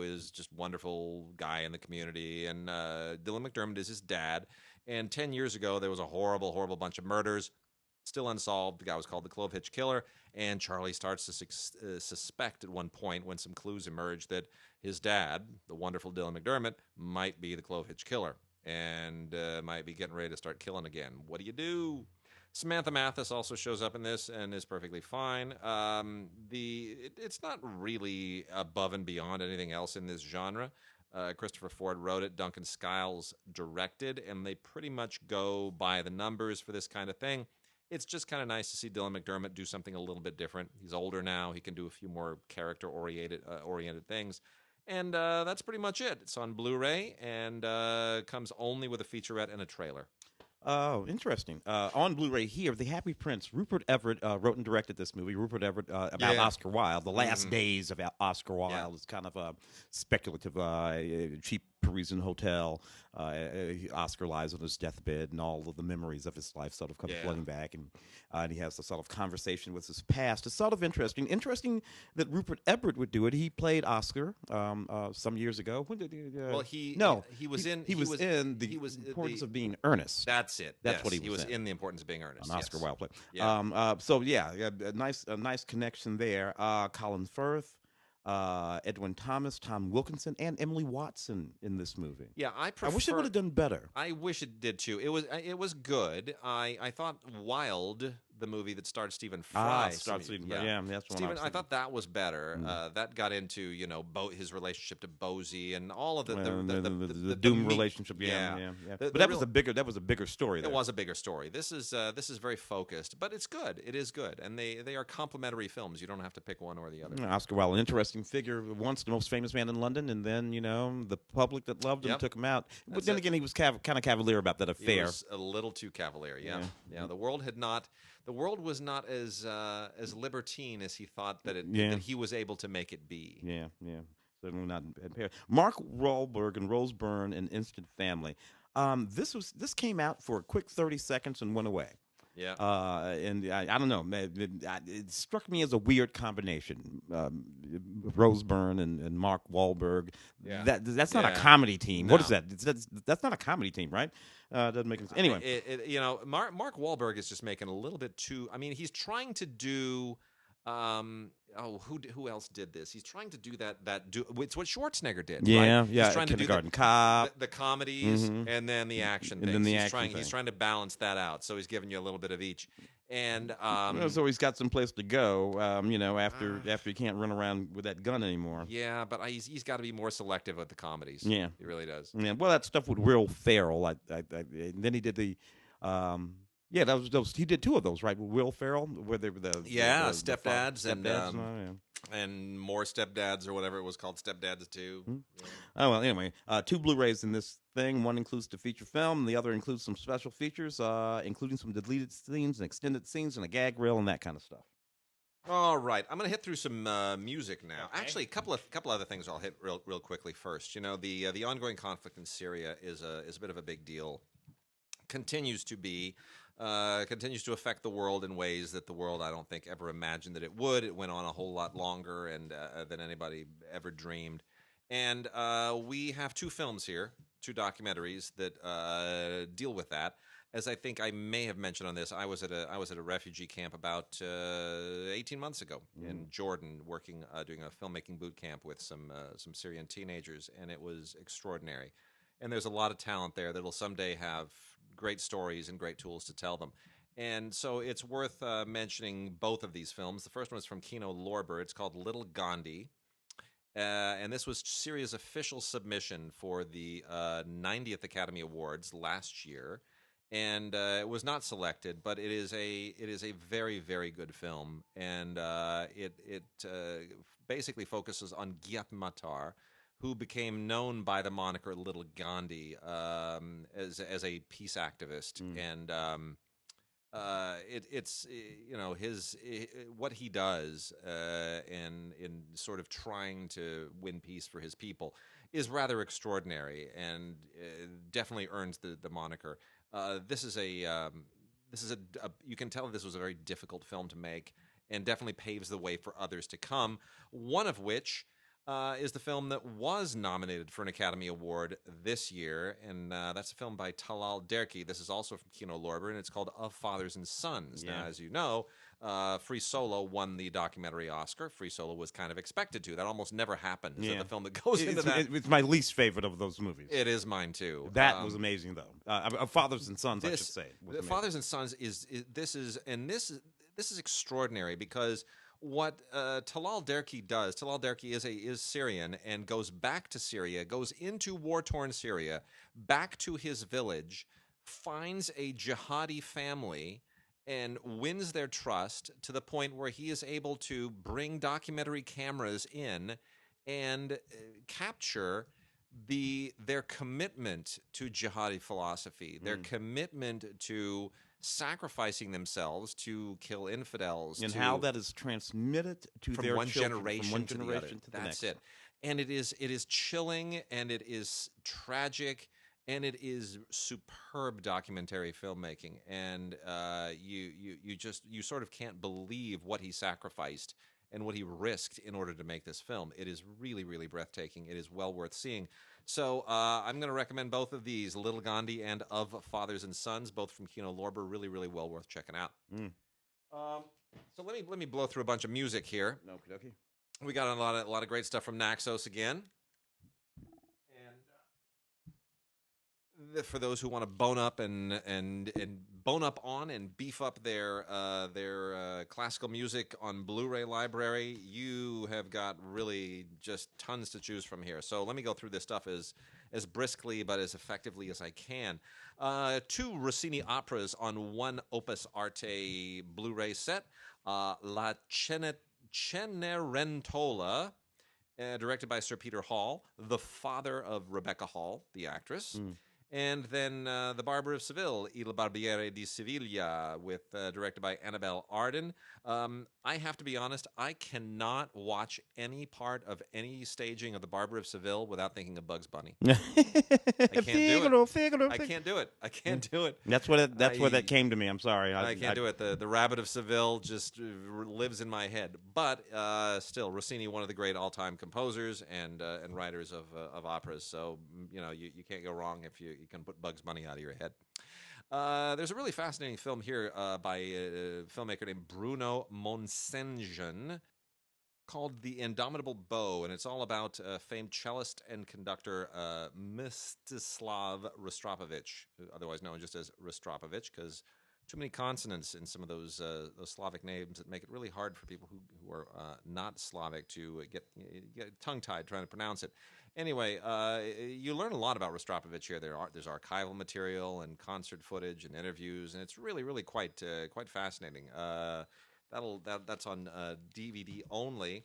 is just wonderful guy in the community, and Dylan McDermott is his dad. And 10 years ago, there was a horrible, horrible bunch of murders, still unsolved. The guy was called the Clovehitch Killer, and Charlie starts to suspect at one point, when some clues emerge, that his dad, the wonderful Dylan McDermott, might be the Clovehitch Killer and might be getting ready to start killing again. What do? Samantha Mathis also shows up in this and is perfectly fine. It's not really above and beyond anything else in this genre. Christopher Ford wrote it, Duncan Skiles directed, and they pretty much go by the numbers for this kind of thing. It's just kind of nice to see Dylan McDermott do something a little bit different. He's older now. He can do a few more character-oriented things. And that's pretty much it. It's on Blu-ray and comes only with a featurette and a trailer. Oh, interesting. On Blu-ray here, The Happy Prince, Rupert Everett wrote and directed this movie. Rupert Everett about Oscar Wilde. The last days of Oscar Wilde is kind of a speculative, cheap Parisian hotel. Oscar lies on his deathbed, and all of the memories of his life sort of come flooding back, and he has a sort of conversation with his past. It's sort of interesting. Interesting that Rupert Everett would do it. He played Oscar some years ago. When did he? He was in The Importance of Being Earnest. That's it. That's what he was in The Importance of Being Earnest. An Oscar Wilde play. A nice connection there. Colin Firth. Edwin Thomas, Tom Wilkinson, and Emily Watson in this movie. Yeah, I wish it would have done better. I wish it did too. It was good. I thought Wilde the movie that starred Stephen Fry. Stephen Fry. Yeah, that's one. Stephen, I thought that was better. That got into his relationship to Bosie and all of the Doom relationship. Yeah. But that was a bigger story. It was a bigger story. This is very focused, but it's good. It is good, and they are complementary films. You don't have to pick one or the other. Oscar Wilde, an interesting figure, once the most famous man in London, and then the public that loved him took him out. But then again, he was kind of cavalier about that affair. He was a little too cavalier. Yeah. The world was not as libertine as he thought that he was able to make it be. Yeah. Certainly not impaired. Mark Wahlberg and Rose Byrne in Instant Family. This came out for a quick 30 seconds and went away. Yeah. And I don't know. It struck me as a weird combination. Rose Byrne and Mark Wahlberg. Yeah. That's not a comedy team. No. What is that? That's not a comedy team, right? Doesn't make any sense. Anyway. Mark Wahlberg is just making a little bit too. I mean, he's trying to do. Who else did this? He's trying to do that. It's what Schwarzenegger did. Yeah, right? yeah. He's trying Kindergarten to do Cop, the comedies, and then the action things. Then the He's trying to balance that out. So he's giving you a little bit of each. And so he's got some place to go. After he can't run around with that gun anymore. Yeah, but he's got to be more selective with the comedies. Yeah, he really does. Yeah, well, that stuff with Will Ferrell. Then he did the. He did two of those, right? With Will Ferrell, where they were Stepdads and more Stepdads or whatever it was called, Stepdads 2. Yeah. Oh well, anyway, 2 Blu-rays in this thing. One includes the feature film, and the other includes some special features, including some deleted scenes and extended scenes and a gag reel and that kind of stuff. All right, I'm going to hit through some music now. Okay. Actually, a couple other things I'll hit real quickly first. The ongoing conflict in Syria is a bit of a big deal. Continues to affect the world in ways that the world, I don't think, ever imagined that it would. It went on a whole lot longer than anybody ever dreamed. And we have 2 films here, 2 documentaries that deal with that. As I think I may have mentioned on this, I was at a refugee camp about 18 months ago in Jordan, doing a filmmaking boot camp with some Syrian teenagers, and it was extraordinary. And there's a lot of talent there that'll someday have great stories and great tools to tell them. And so it's worth mentioning both of these films. The first one is from Kino Lorber. It's called Little Gandhi. And this was Syria's official submission for the 90th Academy Awards last year. And it was not selected, but it is a very, very good film. And it basically focuses on Giat Matar, who became known by the moniker Little Gandhi as a peace activist, and it's what he does in sort of trying to win peace for his people is rather extraordinary, and definitely earns the moniker. This is you can tell this was a very difficult film to make, and definitely paves the way for others to come. One of which. Is the film that was nominated for an Academy Award this year, and that's a film by Talal Derki. This is also from Kino Lorber, and it's called Of Fathers and Sons. Yeah. Now, as you know, Free Solo won the documentary Oscar. Free Solo was kind of expected to. That almost never happened. Yeah. The film that goes into that. It's my least favorite of those movies. It is mine, too. That was amazing, though. Of Fathers and Sons, I should say. Fathers and Sons is extraordinary because what Talal Derki does, Talal Derki is Syrian and goes back to Syria, goes into war-torn Syria, back to his village, finds a jihadi family, and wins their trust to the point where he is able to bring documentary cameras in and capture their commitment to jihadi philosophy, their commitment to sacrificing themselves to kill infidels, and how that is transmitted to from their one children, generation from one to the generation other. to the That's next. it. And it is chilling, and it is tragic, and it is superb documentary filmmaking. And you sort of can't believe what he sacrificed and what he risked in order to make this film. It is really, really breathtaking. It is well worth seeing. So I'm going to recommend both of these, Little Gandhi and Of Fathers and Sons, both from Kino Lorber. Really, really well worth checking out. So let me blow through a bunch of music here. Okey-dokey. We got a lot of great stuff from Naxos again. And for those who want to bone up and bone up on and beef up their classical music on Blu-ray library, you have got really just tons to choose from here. So let me go through this stuff as briskly but as effectively as I can. 2 Rossini operas on 1 Opus Arte Blu-ray set. La Cenerentola, directed by Sir Peter Hall, the father of Rebecca Hall, the actress. And then The Barber of Seville, Il Barbiere di Siviglia, directed by Annabelle Arden. I have to be honest, I cannot watch any part of any staging of The Barber of Seville without thinking of Bugs Bunny. I can't do it. Figaro. I can't do it. I can't do it. That's what that came to me. I'm sorry. I can't do it. The Rabbit of Seville just lives in my head. But still, Rossini, one of the great all-time composers and writers of operas. So you can't go wrong if you can put Bugs Bunny out of your head. There's a really fascinating film here by a filmmaker named Bruno Monsengen called The Indomitable Bow, and it's all about famed cellist and conductor Mstislav Rostropovich, otherwise known just as Rostropovich, because too many consonants in some of those Slavic names that make it really hard for people who are not Slavic to get tongue-tied trying to pronounce it. Anyway, you learn a lot about Rostropovich here. There's archival material and concert footage and interviews, and it's really, really quite fascinating. That's on DVD only.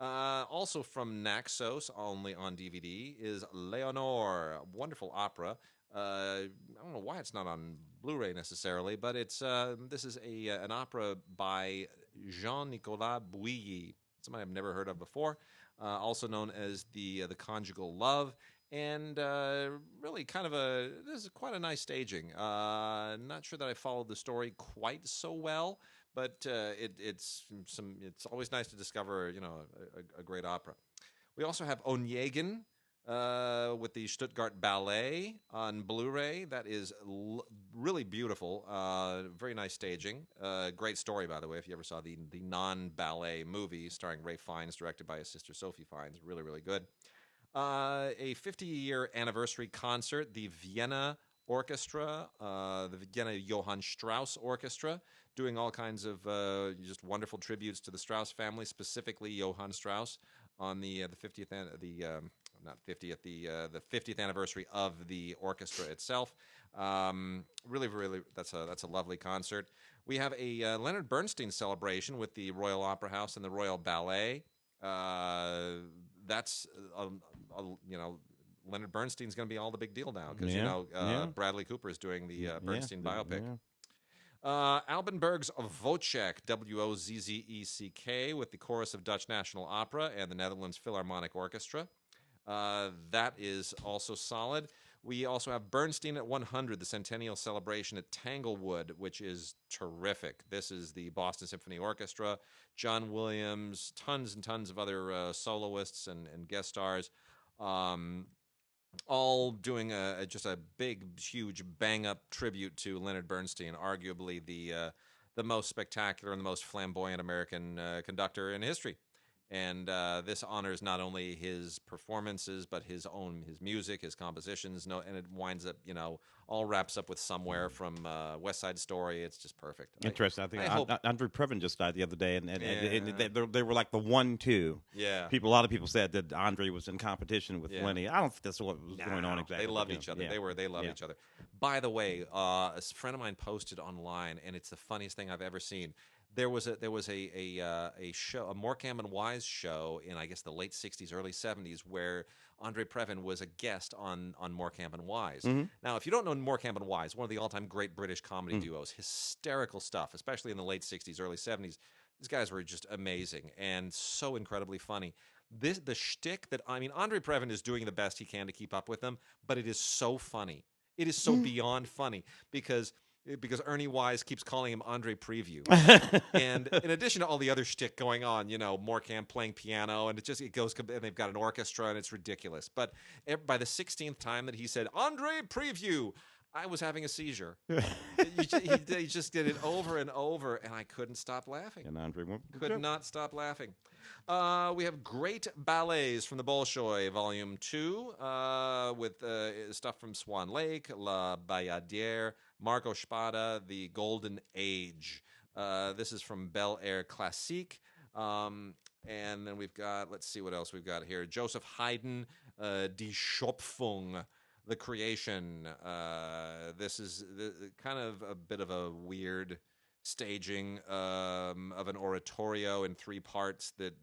Also from Naxos, only on DVD, is Léonore, a wonderful opera. I don't know why it's not on Blu-ray necessarily, but this is an opera by Jean-Nicolas Bouilly, somebody I've never heard of before. Also known as the Conjugal Love, and really this is quite a nice staging. Not sure that I followed the story quite so well, but it's always nice to discover a great opera. We also have Onegin with the Stuttgart Ballet on Blu-ray. That is really beautiful. Very nice staging. Great story, by the way, if you ever saw the non-ballet movie starring Ray Fiennes, directed by his sister Sophie Fiennes. Really, really good. A 50-year anniversary concert, the Vienna Orchestra, the Vienna Johann Strauss Orchestra, doing all kinds of just wonderful tributes to the Strauss family, specifically Johann Strauss, on the 50th the 50th anniversary of the orchestra itself. Really, really, that's a lovely concert. We have a Leonard Bernstein celebration with the Royal Opera House and the Royal Ballet. That's Leonard Bernstein's going to be all the big deal now because Bradley Cooper is doing the Bernstein biopic. Alban Berg's Wozzeck, Wozzeck, with the chorus of Dutch National Opera and the Netherlands Philharmonic Orchestra. That is also solid. We also have Bernstein at 100, the Centennial celebration at Tanglewood, which is terrific. This is the Boston Symphony Orchestra, John Williams, tons and tons of other soloists and guest stars, all doing just a big, huge, bang-up tribute to Leonard Bernstein, arguably the most spectacular and the most flamboyant American conductor in history. And this honors not only his performances, but his music, his compositions. And it winds up, all wraps up with Somewhere from West Side Story. It's just perfect. Interesting. I think Andre Previn just died the other day, and they were like the 1-2. Yeah. A lot of people said that Andre was in competition with Lenny. I don't think that's what was going on exactly. They loved each other. Yeah. They loved each other. By the way, a friend of mine posted online, and it's the funniest thing I've ever seen. There was a show, a Morecambe and Wise show in, I guess, the late 60s, early 70s, where Andre Previn was a guest on Morecambe and Wise. Mm-hmm. Now, if you don't know Morecambe and Wise, one of the all-time great British comedy duos, hysterical stuff, especially in the late 60s, early 70s. These guys were just amazing and so incredibly funny. The shtick that, Andre Previn is doing the best he can to keep up with them, but it is so funny. It is so beyond funny because Ernie Wise keeps calling him Andre Preview. And in addition to all the other shtick going on, Morecambe playing piano, and it goes, and they've got an orchestra, and it's ridiculous. But by the 16th time that he said, Andre Preview, I was having a seizure. He just did it over and over, and I couldn't stop laughing. And Andre could not stop laughing. We have great ballets from the Bolshoi, Volume 2, with stuff from Swan Lake, La Bayadère, Marco Spada, The Golden Age. This is from Bel Air Classique. And then we've got, let's see what else we've got here. Joseph Haydn, Die Schöpfung, The Creation. This is kind of a bit of a weird staging of an oratorio in 3 parts that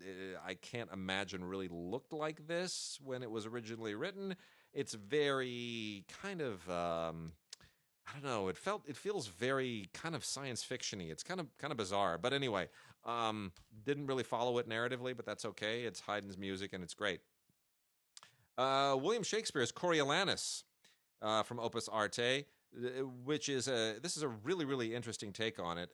I can't imagine really looked like this when it was originally written. It's very kind of I don't know. It feels very kind of science fiction-y. It's kind of bizarre. But anyway, didn't really follow it narratively, but that's okay. It's Haydn's music and it's great. William Shakespeare's Coriolanus from Opus Arte, which is this is a really, really interesting take on it.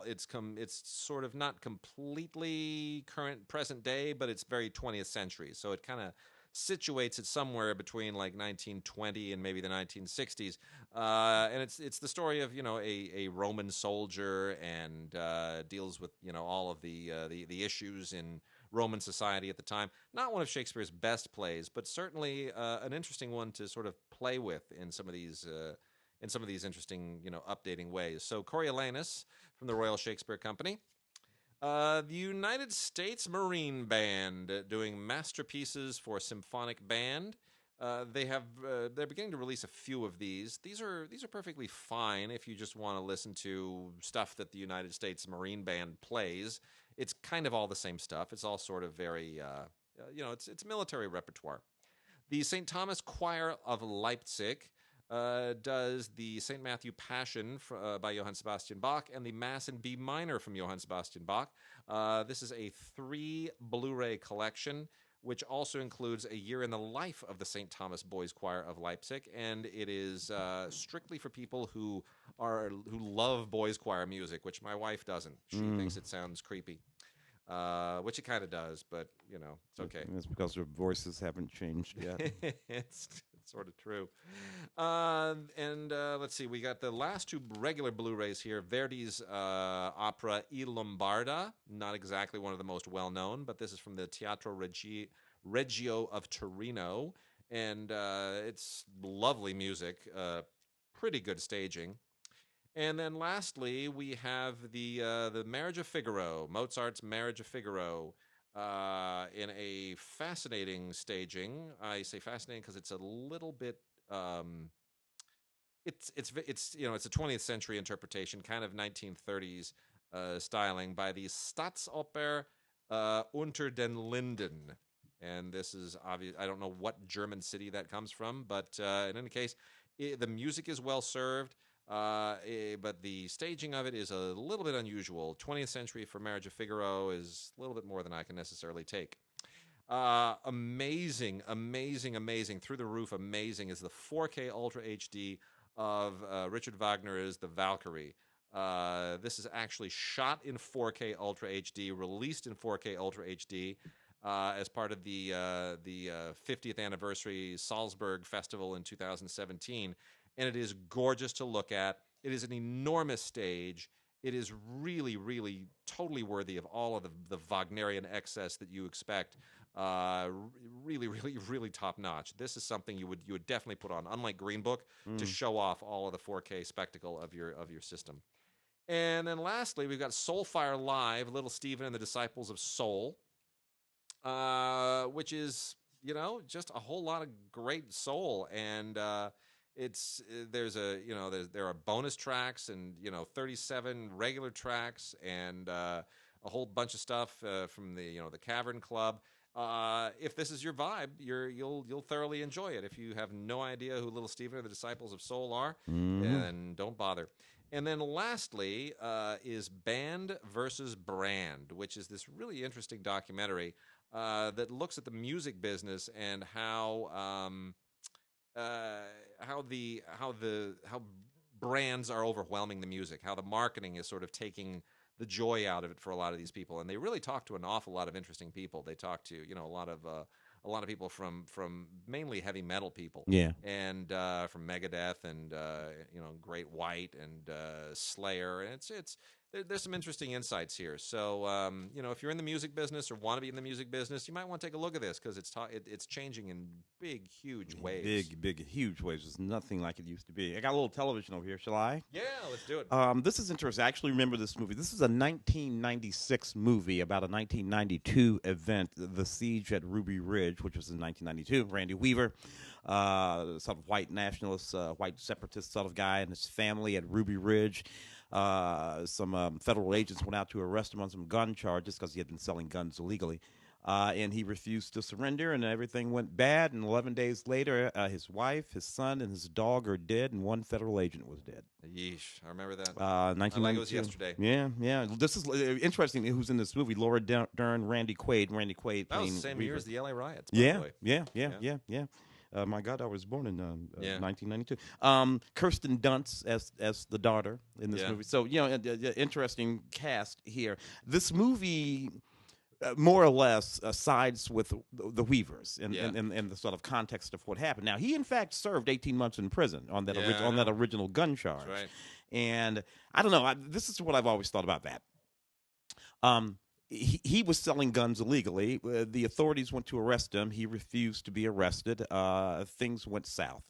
It's sort of not completely present day, but it's very 20th century. So it kind of situates it somewhere between like 1920 and maybe the 1960s, and it's the story of a Roman soldier and deals with all of the issues in Roman society at the time. Not one of Shakespeare's best plays, but certainly an interesting one to sort of play with in some of these interesting updating ways. So Coriolanus from the Royal Shakespeare Company. The United States Marine Band doing masterpieces for symphonic band. They're beginning to release a few of these. These are perfectly fine if you just want to listen to stuff that the United States Marine Band plays. It's kind of all the same stuff. It's all sort of very it's military repertoire. The St. Thomas Choir of Leipzig does the St. Matthew Passion by Johann Sebastian Bach and the Mass in B minor from Johann Sebastian Bach. This is a 3 Blu-ray collection, which also includes a year in the life of the St. Thomas Boys Choir of Leipzig, and it is strictly for people who love boys choir music, which my wife doesn't. She thinks it sounds creepy. Which it kind of does, but it's okay. It's because their voices haven't changed yet. It's sort of true. And let's see, we got the last 2 regular Blu-rays here. Verdi's opera I Lombarda, not exactly one of the most well-known, but this is from the Teatro Regio of Torino, and it's lovely music, pretty good staging. And then lastly, we have the Marriage of Figaro, Mozart's Marriage of Figaro, in a fascinating staging. I say fascinating because it's a little bit it's a 20th century interpretation, kind of 1930s styling by the Staatsoper Unter den Linden. And this is obvious. I don't know what German city that comes from, but in any case, the music is well served. But the staging of it is a little bit unusual. 20th century for Marriage of Figaro is a little bit more than I can necessarily take. Amazing, through the roof amazing is the 4K Ultra HD of Richard Wagner's The Valkyrie. This is actually shot in 4K Ultra HD, released in 4K Ultra HD as part of the 50th anniversary Salzburg Festival in 2017. And it is gorgeous to look at. It is an enormous stage. It is really, really totally worthy of all of the Wagnerian excess that you expect. Really, really, really top notch. This is something you would definitely put on, unlike Green Book, to show off all of the 4K spectacle of your system. And then lastly, we've got Soulfire Live, Little Stephen and the Disciples of Soul, which is just a whole lot of great soul and. There are bonus tracks and 37 regular tracks and a whole bunch of stuff from the Cavern Club. If this is your vibe, you'll thoroughly enjoy it. If you have no idea who Little Stephen or the Disciples of Soul are, then don't bother. And then lastly is Band versus Brand, which is this really interesting documentary that looks at the music business and how brands are overwhelming the music, how the marketing is sort of taking the joy out of it for a lot of these people, and they really talk to an awful lot of interesting people. They talk to a lot of people from mainly heavy metal people, and from Megadeth and Great White and Slayer, and it's there's some interesting insights here. So, if you're in the music business or want to be in the music business, you might want to take a look at this because it's changing in big, huge waves. Big, huge waves. It's nothing like it used to be. I got a little television over here. Shall I? Yeah, let's do it. This is interesting. I actually remember this movie. This is a 1996 movie about a 1992 event, the siege at Ruby Ridge, which was in 1992. Randy Weaver, sort of white nationalist, white separatist sort of guy, and his family at Ruby Ridge. Some federal agents went out to arrest him on some gun charges because he had been selling guns illegally. And he refused to surrender, and everything went bad. And 11 days later, his wife, his son, and his dog are dead, and one federal agent was dead. Yeesh, I remember that. 1992. Like it was yesterday. Yeah. This is interesting. Who's in this movie? Laura Dern, Randy Quaid. Randy Quaid. That was the same year as the LA riots. Yeah. My God, I was born in 1992. Kirsten Dunst as the daughter in this movie. So, interesting cast here. This movie, more or less, sides with the Weavers in the sort of context of what happened. Now, he, in fact, served 18 months in prison on that, on that original gun charge. That's right. And I don't know. This is what I've always thought about that. He was selling guns illegally. The authorities went to arrest him. He refused to be arrested. Things went south.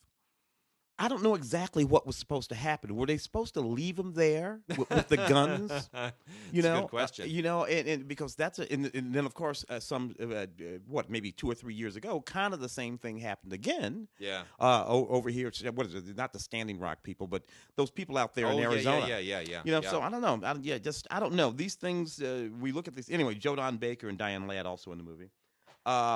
I don't know exactly what was supposed to happen. Were they supposed to leave him there with the guns? That's a good question. And because that's and then of course maybe 2 or 3 years ago, kind of the same thing happened again. Yeah. Over here, what is it? Not the Standing Rock people, but those people out there in Arizona. Yeah. So I don't know. I don't know. These things we look at these anyway. Joe Don Baker and Diane Ladd also in the movie.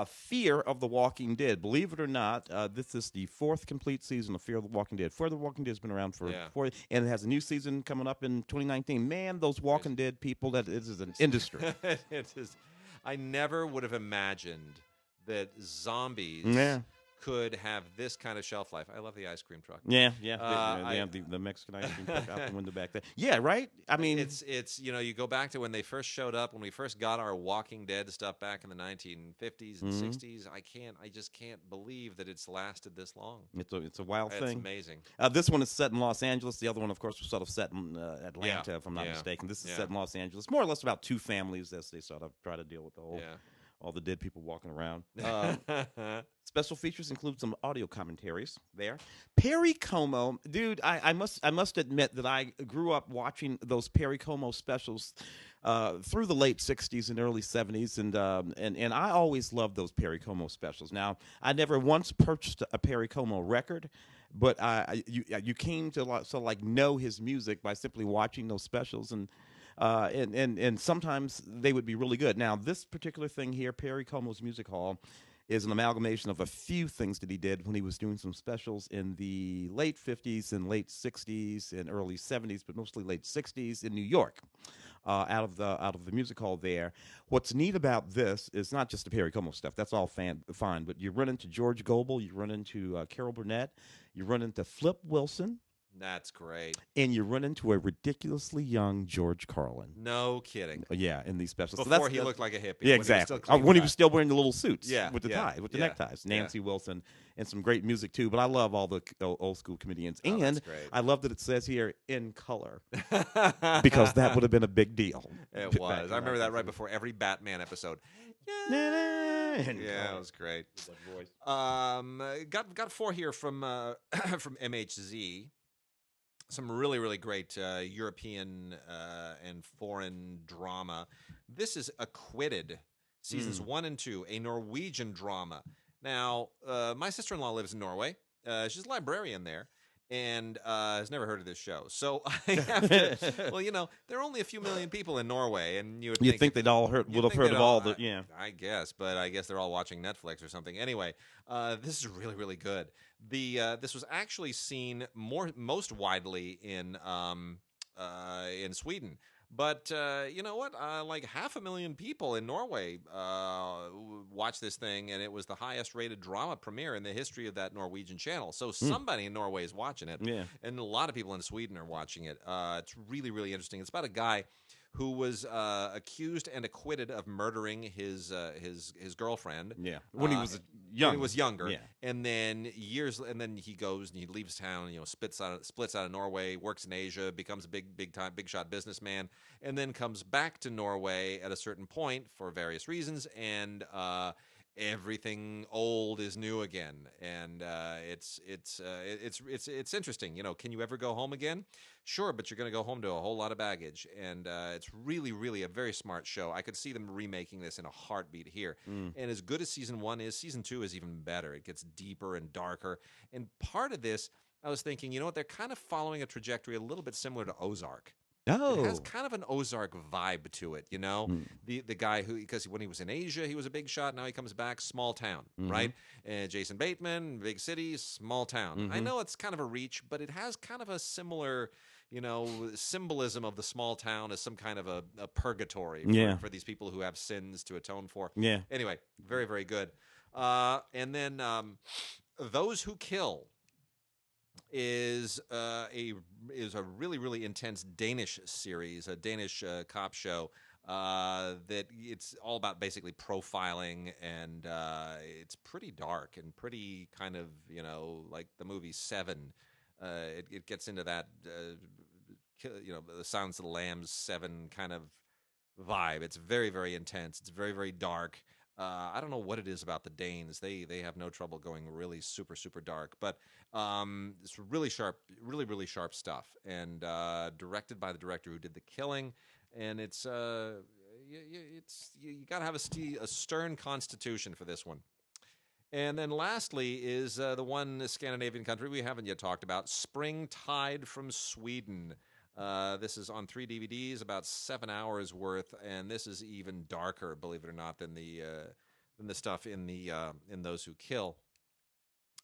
Fear of the Walking Dead. Believe it or not, this is the 4th complete season of Fear of the Walking Dead. Fear of the Walking Dead has been around for 4, and it has a new season coming up in 2019. Man, those Walking Dead people, this is an industry. It is. I never would have imagined that zombies could have this kind of shelf life. I love the ice cream truck. The Mexican ice cream truck out the window back there. Yeah, right? I mean, it's you go back to when they first showed up, when we first got our Walking Dead stuff back in the 1950s and 60s. I just can't believe that it's lasted this long. It's a wild thing. It's amazing. This one is set in Los Angeles. The other one, of course, was sort of set in Atlanta, if I'm not mistaken. This is set in Los Angeles. More or less about 2 families as they sort of try to deal with the whole all the dead people walking around. Special features include some audio commentaries there. Perry Como, dude, I must admit that I grew up watching those Perry Como specials through the late 60s and early 70s, and I always loved those Perry Como specials. Now, I never once purchased a Perry Como record, but you came to know his music by simply watching those specials, and sometimes they would be really good. Now, this particular thing here, Perry Como's Music Hall, is an amalgamation of a few things that he did when he was doing some specials in the late 50s and late 60s and early 70s, but mostly late 60s in New York. Out of the music hall there. What's neat about this is not just the Perry Como stuff. That's all fine, but you run into George Gobel, you run into Carol Burnett, you run into Flip Wilson. That's great. And you run into a ridiculously young George Carlin. No kidding. Yeah, in these specials. Before he looked like a hippie. Yeah, exactly. When he was still wearing the little suits with the tie, with the neckties. Nancy Wilson, and some great music too. But I love all the old school comedians. And I love that it says here in color because that would have been a big deal. It was. I remember that right before every Batman episode. Yeah, it was great. Got 4 here from from MHZ. Some really, really great European and foreign drama. This is Acquitted, seasons 1 and 2, a Norwegian drama. Now, my sister-in-law lives in Norway. She's a librarian there and has never heard of this show. So I have to, well, there are only a few million people in Norway, and you think they'd all would have heard of all the, I guess, but I guess they're all watching Netflix or something. Anyway, this is really, really good. This was actually seen most widely in Sweden. But you know what? Like 500,000 people in Norway watched this thing, and it was the highest-rated drama premiere in the history of that Norwegian channel. So somebody in Norway is watching it, and a lot of people in Sweden are watching it. It's really, really interesting. It's about a guy who was accused and acquitted of murdering his girlfriend. Yeah, when he was young. When he was younger. Yeah. And then he goes and he leaves town. Splits out of Norway, works in Asia, becomes a big shot businessman, and then comes back to Norway at a certain point for various reasons, and everything old is new again, and it's interesting. Can you ever go home again? Sure, but you're going to go home to a whole lot of baggage, and it's really a very smart show. I could see them remaking this in a heartbeat here. And as good as season 1 is, season 2 is even better. It gets deeper and darker, and part of this, I was thinking, they're kind of following a trajectory a little bit similar to Ozark. Oh. It has kind of an Ozark vibe to it, The guy because when he was in Asia, he was a big shot. Now he comes back, small town, right? And Jason Bateman, big city, small town. I know it's kind of a reach, but it has kind of a similar, symbolism of the small town as some kind of a purgatory for these people who have sins to atone for. Yeah. Anyway, very, very good. And then Those Who Kill is a really intense Danish series, a Danish cop show that it's all about basically profiling, and it's pretty dark and pretty kind of like the movie Seven. It gets into that the Silence of the Lambs 7 kind of vibe. It's very, very intense. It's very, very dark. I don't know what it is about the Danes. They have no trouble going really super, super dark. But it's really sharp, really sharp stuff. And directed by the director who did The Killing. And you got to have a stern constitution for this one. And then lastly is the one Scandinavian country we haven't yet talked about, Springtide from Sweden. This is on 3 DVDs, about 7 hours worth, and this is even darker, believe it or not, than the stuff in Those Who Kill.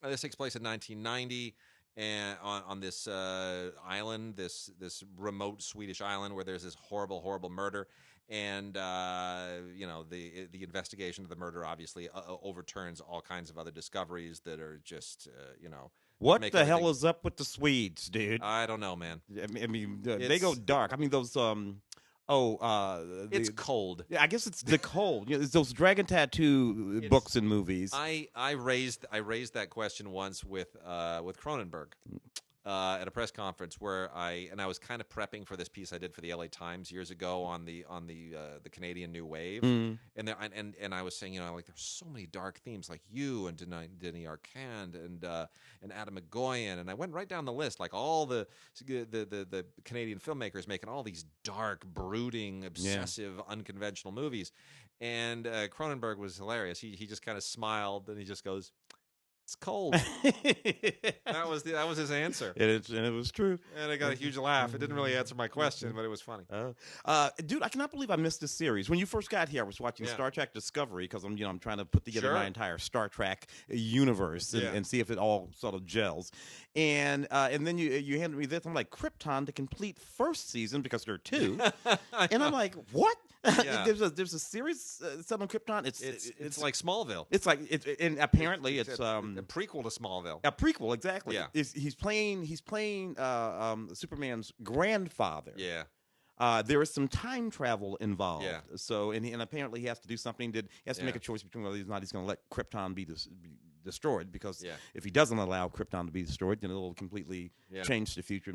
This takes place in 1990, and on this island, this remote Swedish island where there's this horrible murder, and the investigation of the murder obviously overturns all kinds of other discoveries that are just What the hell is up with the Swedes, dude? I don't know, man. I mean, they go dark. I mean, those it's cold. Yeah, I guess it's the cold. It's those dragon tattoo books and movies. I raised that question once with Cronenberg at a press conference where I was kind of prepping for this piece I did for the LA Times years ago on the Canadian New Wave, and I was saying, there's so many dark themes, like you and Denis Arcand and Adam McGoyan, and I went right down the list, like all the Canadian filmmakers making all these dark, brooding, obsessive, unconventional movies, and Cronenberg was hilarious. He just kind of smiled and he just goes, "It's cold." That was his answer. And it was true. And I got a huge laugh. It didn't really answer my question, but it was funny. Dude, I cannot believe I missed this series. When you first got here, I was watching Star Trek Discovery because I'm trying to put together my entire Star Trek universe and see if it all sort of gels. And then you handed me this. I'm like, Krypton, the complete first season, because there are two. And I'm like, what? Yeah. there's a series set on Krypton. It's like Smallville. It's like and apparently it's a prequel to Smallville. A prequel, exactly. Yeah. He's playing Superman's grandfather. Yeah. There is some time travel involved. Yeah. So and apparently he has to do something. He has to make a choice between whether he's going to let Krypton be destroyed, because if he doesn't allow Krypton to be destroyed, then it'll completely change the future.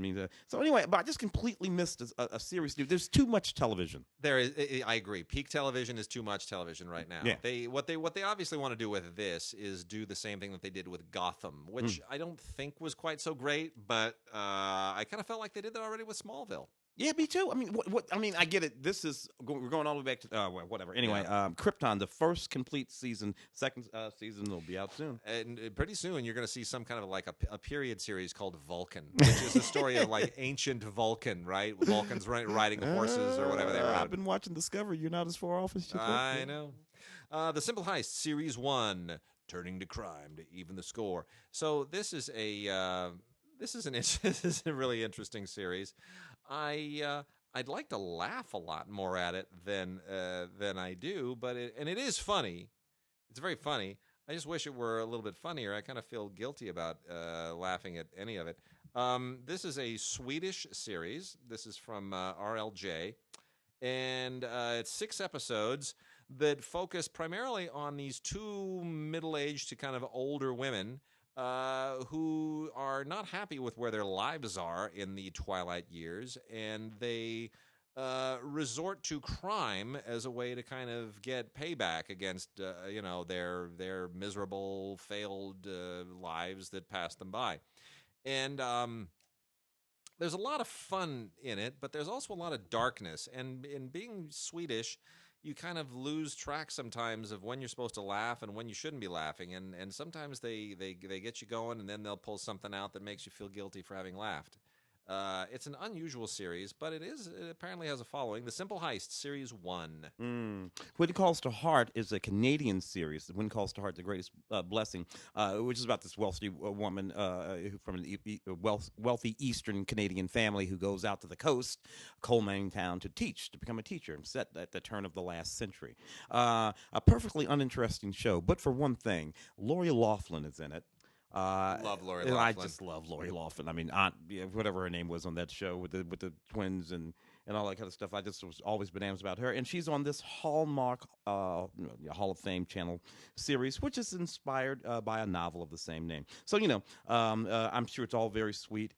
So anyway, but I just completely missed a series. Dude, there's too much television. There is. I agree. Peak television is too much television right now. Yeah. What they obviously want to do with this is do the same thing that they did with Gotham, which I don't think was quite so great, but I kind of felt like they did that already with Smallville. Yeah, me too. I mean, what? I mean, I get it. We're going all the way back to whatever. Anyway, Krypton, the first complete season, second season will be out soon, and pretty soon you're going to see some kind of like a period series called Vulcan, which is a story of like ancient Vulcan, right? Vulcans riding the horses or whatever they rode. I've been watching Discovery. You're not as far off as you think. I know. The Simple Heist, Series 1, turning to crime to even the score. So this is a really interesting series. I'd like to laugh a lot more at it than I do, but it is funny. It's very funny. I just wish it were a little bit funnier. I kind of feel guilty about laughing at any of it. This is a Swedish series. This is from RLJ, and it's 6 episodes that focus primarily on these 2 middle-aged to kind of older women who are not happy with where their lives are in the twilight years, and they resort to crime as a way to kind of get payback against their miserable, failed lives that passed them by. And there's a lot of fun in it, but there's also a lot of darkness. And in being Swedish, you kind of lose track sometimes of when you're supposed to laugh and when you shouldn't be laughing. And sometimes they get you going, and then they'll pull something out that makes you feel guilty for having laughed. It's an unusual series, but it apparently has a following. The Simple Heist, Series 1. When It Calls to Heart is a Canadian series. When It Calls to Heart, The Greatest Blessing, which is about this wealthy woman from a wealthy Eastern Canadian family who goes out to the coast, coal mining town, to become a teacher, set at the turn of the last century. A perfectly uninteresting show, but for one thing, Lori Loughlin is in it. Love Lori Loughlin. I just love Lori Loughlin. I mean, whatever her name was on that show with the twins and all that kind of stuff. I just was always bananas about her. And she's on this Hallmark Hall of Fame channel series, which is inspired by a novel of the same name. So, I'm sure it's all very sweet.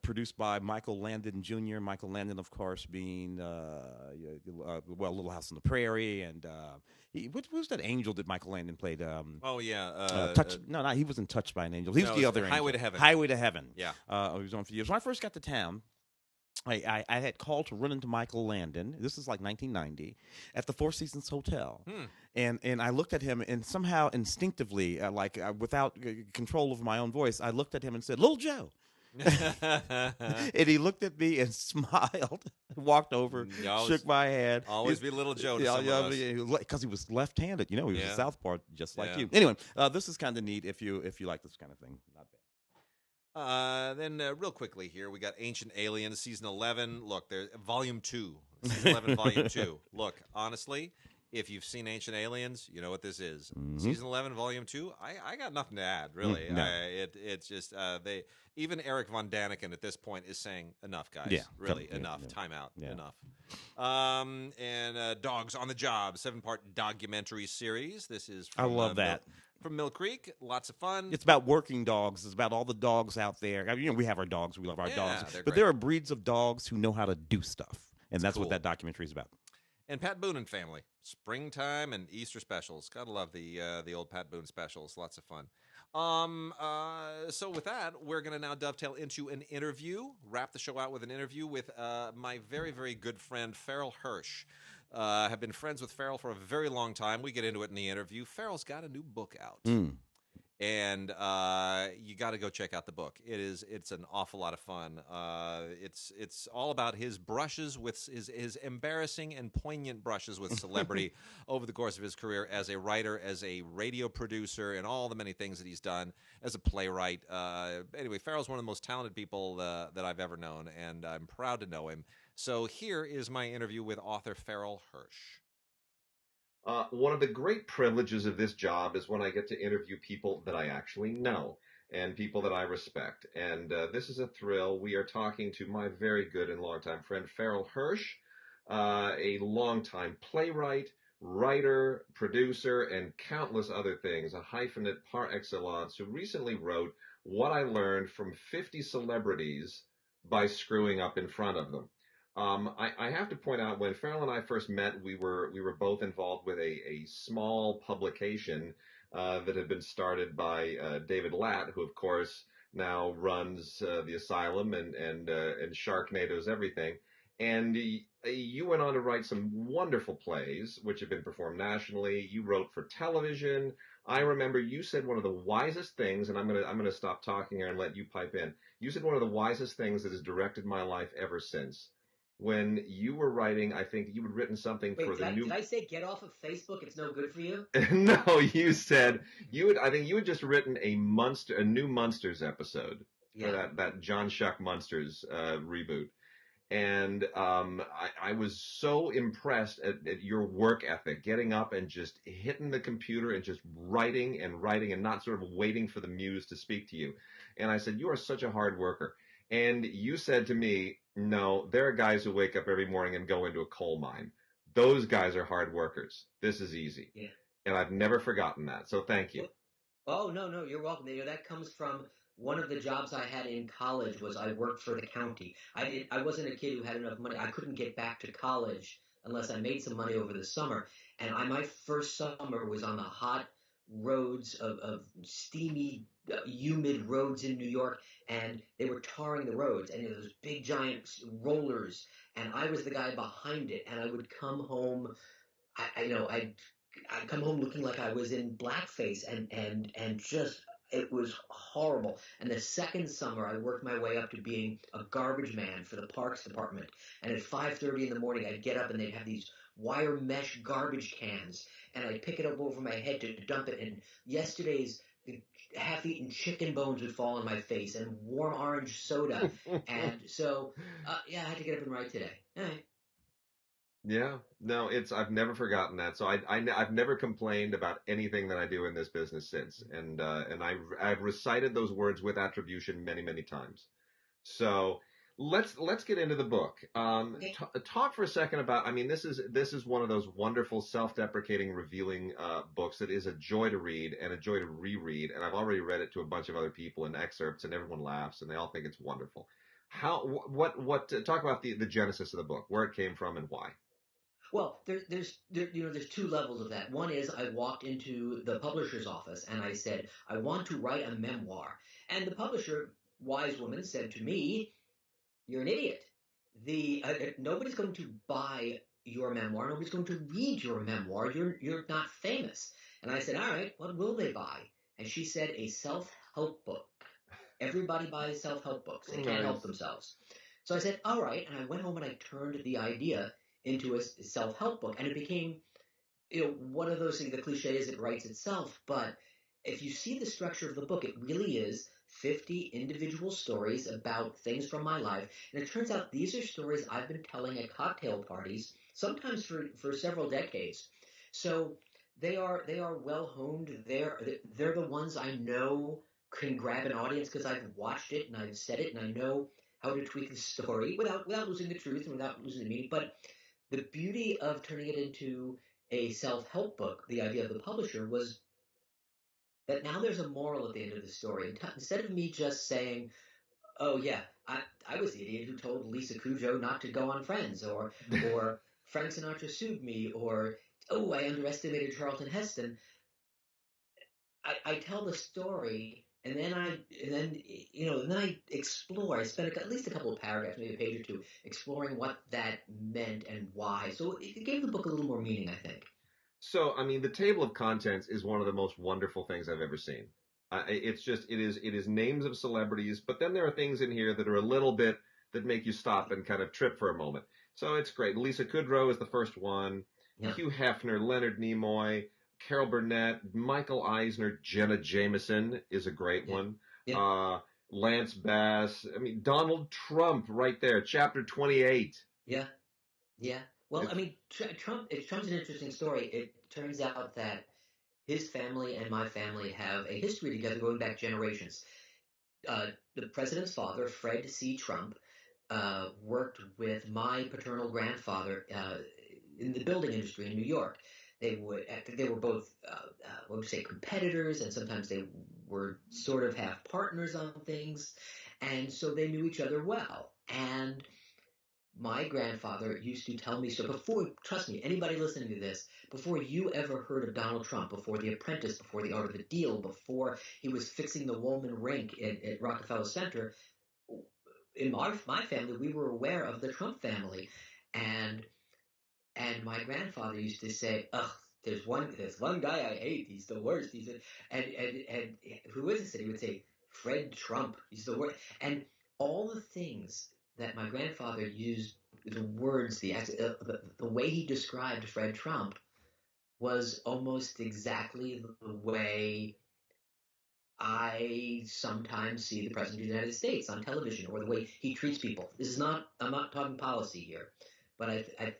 Produced by Michael Landon Jr. Michael Landon, of course, being Little House on the Prairie, and what was that angel that Michael Landon played? He wasn't Touched by an Angel. He was the other Highway angel. to Heaven. Highway to Heaven. Yeah, he was on for years. When I first got to town, I had called to run into Michael Landon. This is like 1990 at the Four Seasons Hotel, and I looked at him, and somehow instinctively, without control of my own voice, I looked at him and said, "Little Joe." And he looked at me and smiled, walked over, shook my hand. Always be Little Joe to some of us. Because he was left-handed. He was a southpaw just like you. Anyway, this is kind of neat if you like this kind of thing. Not bad. Then real quickly here, we got Ancient Aliens, Season 11. Look, there's Volume 2. Season 11, Volume 2. Look, honestly, if you've seen Ancient Aliens, you know what this is. Season 11, Volume 2, I got nothing to add, really. No. It's just, even Eric Von Daniken at this point is saying, enough, guys. Really, enough. Time out. Enough. And Dogs on the Job, 7-part documentary series. This is from, I love that. From Mill Creek, lots of fun. It's about working dogs. It's about all the dogs out there. I mean, we have our dogs. We love our dogs. But great. there are breeds of dogs who know how to do stuff. And that's cool. what that documentary is about. And Pat Boone and Family, springtime and Easter specials. Gotta love the old Pat Boone specials. Lots of fun. So with that, we're gonna now dovetail into an interview. Wrap the show out with an interview with my very, very good friend Farrell Hirsch. Have been friends with Farrell for a very long time. We get into it in the interview. Farrell's got a new book out. And you got to go check out the book. It's an awful lot of fun. It's all about his brushes with his embarrassing and poignant brushes with celebrity over the course of his career as a writer, as a radio producer, and all the many things that he's done as a playwright. Anyway, Farrell's one of the most talented people that I've ever known, and I'm proud to know him. So here is my interview with author Farrell Hirsch. One of the great privileges of this job is when I get to interview people that I actually know and people that I respect. And this is a thrill. We are talking to my very good and longtime friend, Farrell Hirsch, a longtime playwright, writer, producer, and countless other things, a hyphenate par excellence, who recently wrote What I Learned from 50 Celebrities by Screwing Up in Front of Them. I have to point out, when Farrell and I first met, we were both involved with a small publication that had been started by David Latt, who of course now runs the Asylum and Sharknado's everything. And you went on to write some wonderful plays, which have been performed nationally. You wrote for television. I remember you said one of the wisest things, and I'm gonna stop talking here and let you pipe in. You said one of the wisest things that has directed my life ever since. When you were writing, I think you had written something for the new... Did I say get off of Facebook? It's no good for you? No, you said I think you had just written a new Munsters episode for that John Shuck Munsters reboot. And I was so impressed at your work ethic, getting up and just hitting the computer and just writing and not sort of waiting for the muse to speak to you. And I said, you are such a hard worker. And you said to me, no, there are guys who wake up every morning and go into a coal mine. Those guys are hard workers. This is easy. Yeah. And I've never forgotten that. So thank you. Oh, no, you're welcome. That comes from one of the jobs I had in college was I worked for the county. I wasn't a kid who had enough money. I couldn't get back to college unless I made some money over the summer. And my first summer was on the hot roads of steamy, humid roads in New York, and they were tarring the roads, and those big giant rollers, and I was the guy behind it, and I would come home, I'd come home looking like I was in blackface, and just, it was horrible. And the second summer, I worked my way up to being a garbage man for the Parks Department, and at 5:30 in the morning, I'd get up, and they'd have these wire mesh garbage cans, and I'd pick it up over my head to dump it, and yesterday's half-eaten chicken bones would fall on my face, and warm orange soda, and so, I had to get up and write today. All right. Yeah, no, I've never forgotten that. So I've never complained about anything that I do in this business since. And I've recited those words with attribution many, many times. So let's get into the book. Talk for a second about, I mean, this is one of those wonderful self-deprecating, revealing books that is a joy to read and a joy to reread. And I've already read it to a bunch of other people in excerpts, and everyone laughs and they all think it's wonderful. Talk about the genesis of the book, where it came from and why. Well, there's two levels of that. One is I walked into the publisher's office and I said, I want to write a memoir. And the publisher, wise woman, said to me, you're an idiot. Nobody's going to buy your memoir. Nobody's going to read your memoir. You're not famous. And I said, all right, what will they buy? And she said, a self-help book. Everybody buys self-help books. They can't help themselves. So I said, all right. And I went home and I turned the idea into a self-help book, and it became, one of those things. The cliche is it writes itself, but if you see the structure of the book, it really is 50 individual stories about things from my life, and it turns out these are stories I've been telling at cocktail parties, sometimes for several decades. So they are well honed. They're the ones I know can grab an audience because I've watched it and I've said it, and I know how to tweak the story without losing the truth and without losing the meaning. But the beauty of turning it into a self-help book, the idea of the publisher, was that now there's a moral at the end of the story. Instead of me just saying, oh yeah, I was the idiot who told Lisa Kudrow not to go on Friends, or Frank Sinatra sued me, or oh, I underestimated Charlton Heston. I tell the story, and then I explore. I spend at least a couple of paragraphs, maybe a page or two, exploring what that meant and why. So it gave the book a little more meaning, I think. So, I mean, the table of contents is one of the most wonderful things I've ever seen. It is names of celebrities, but then there are things in here that are a little bit that make you stop and kind of trip for a moment. So it's great. Lisa Kudrow is the first one. Yeah. Hugh Hefner, Leonard Nimoy, Carol Burnett, Michael Eisner, Jenna Jameson is a great one. Yeah. Lance Bass. I mean, Donald Trump right there, chapter 28. Yeah. Yeah. Well, I mean, Trump's an interesting story. It turns out that his family and my family have a history together going back generations. The president's father, Fred C. Trump, worked with my paternal grandfather in the building industry in New York. They were both, competitors, and sometimes they were sort of half partners on things, and so they knew each other well. And my grandfather used to tell me, so before, trust me, anybody listening to this, before you ever heard of Donald Trump, before The Apprentice, before The Art of the Deal, before he was fixing the Woolman Rink at Rockefeller Center, in my family, we were aware of the Trump family. And my grandfather used to say, ugh, there's one guy I hate. He's the worst. And who is this? And he would say, Fred Trump. He's the worst. And all the things that my grandfather used, the words, the way he described Fred Trump was almost exactly the way I sometimes see the President of the United States on television, or the way he treats people. I'm not talking policy here, but I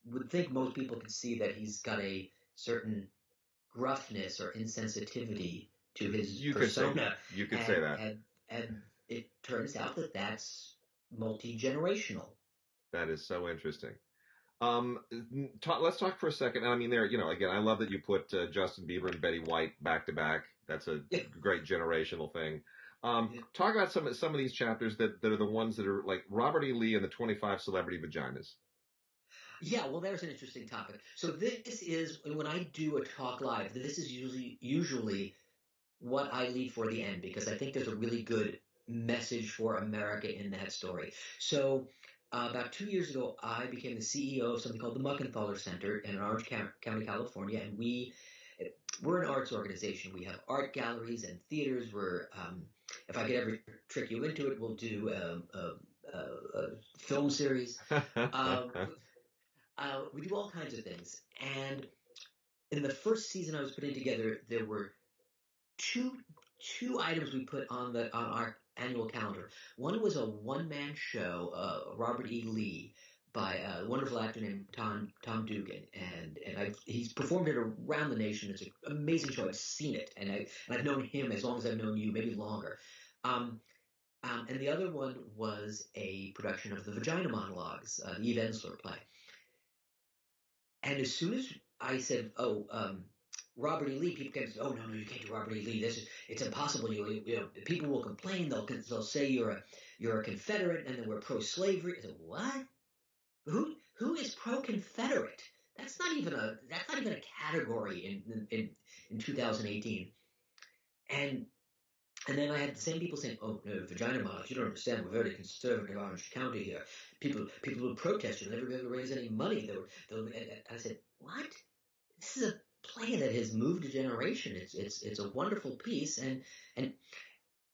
would think most people could see that he's got a certain gruffness or insensitivity to his persona. You could say that. And it turns out that that's multi-generational. That is so interesting. Let's talk for a second. I mean, again, I love that you put Justin Bieber and Betty White back to back. That's a great generational thing. Talk about some of these chapters that are the ones that are like Robert E. Lee and the 25 celebrity vaginas. Yeah, well, there's an interesting topic. So this is, when I do a talk live, this is usually what I leave for the end, because I think there's a really good message for America in that story. So about 2 years ago, I became the CEO of something called the Muckenthaler Center in Orange County, California, and we're an arts organization. We have art galleries and theaters. If I could ever trick you into it, we'll do a film series. We do all kinds of things. And in the first season I was putting together, there were two items we put on our annual calendar. One was a one-man show, Robert E. Lee, by a wonderful actor named Tom Dugan, and he's performed it around the nation. It's an amazing show. I've seen it, and I've known him as long as I've known you, maybe longer. And the other one was a production of the Vagina Monologues, the Eve Ensler play. And as soon as I said, Robert E. Lee, people came and said, "Oh no, you can't do Robert E. Lee. It's impossible. You know, people will complain. They'll say you're a Confederate, and then we're pro-slavery." I said, "What? Who is pro-Confederate? That's not even a category in 2018." And then I had the same people saying, "Oh, no, Vagina Monologues, you don't understand. We're very conservative Orange County here. People will protest. You'll never be able to raise any money." And I said, "What? This is a play that has moved a generation. It's a wonderful piece." And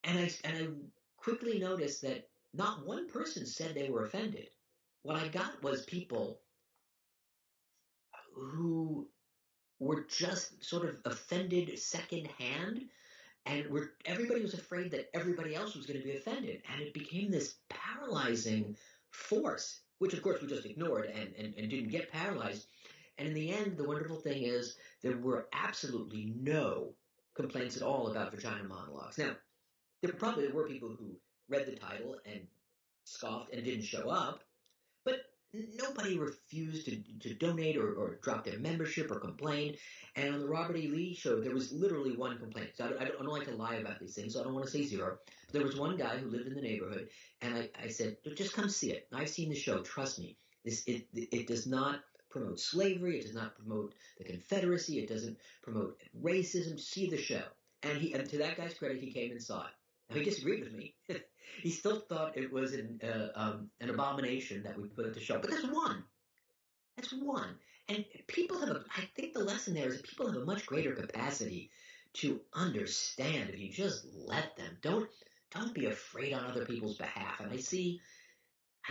I quickly noticed that not one person said they were offended. What I got was people who were just sort of offended secondhand. And everybody was afraid that everybody else was going to be offended. And it became this paralyzing force, which of course we just ignored and didn't get paralyzed. And in the end, the wonderful thing is there were absolutely no complaints at all about Vagina Monologues. Now, there probably were people who read the title and scoffed and didn't show up, but nobody refused to donate or drop their membership or complain. And on the Robert E. Lee show, there was literally one complaint. So I don't like to lie about these things, so I don't want to say zero. But there was one guy who lived in the neighborhood, and I said, "Just come see it. I've seen the show. Trust me. It does not promote slavery. It does not promote the Confederacy. It doesn't promote racism. See the show." And to that guy's credit, he came and saw it. Now, he disagreed with me. He still thought it was an abomination that we put at the show. But that's one. That's one. And people I think the lesson there is that people have a much greater capacity to understand if you just let them. Don't be afraid on other people's behalf. And I see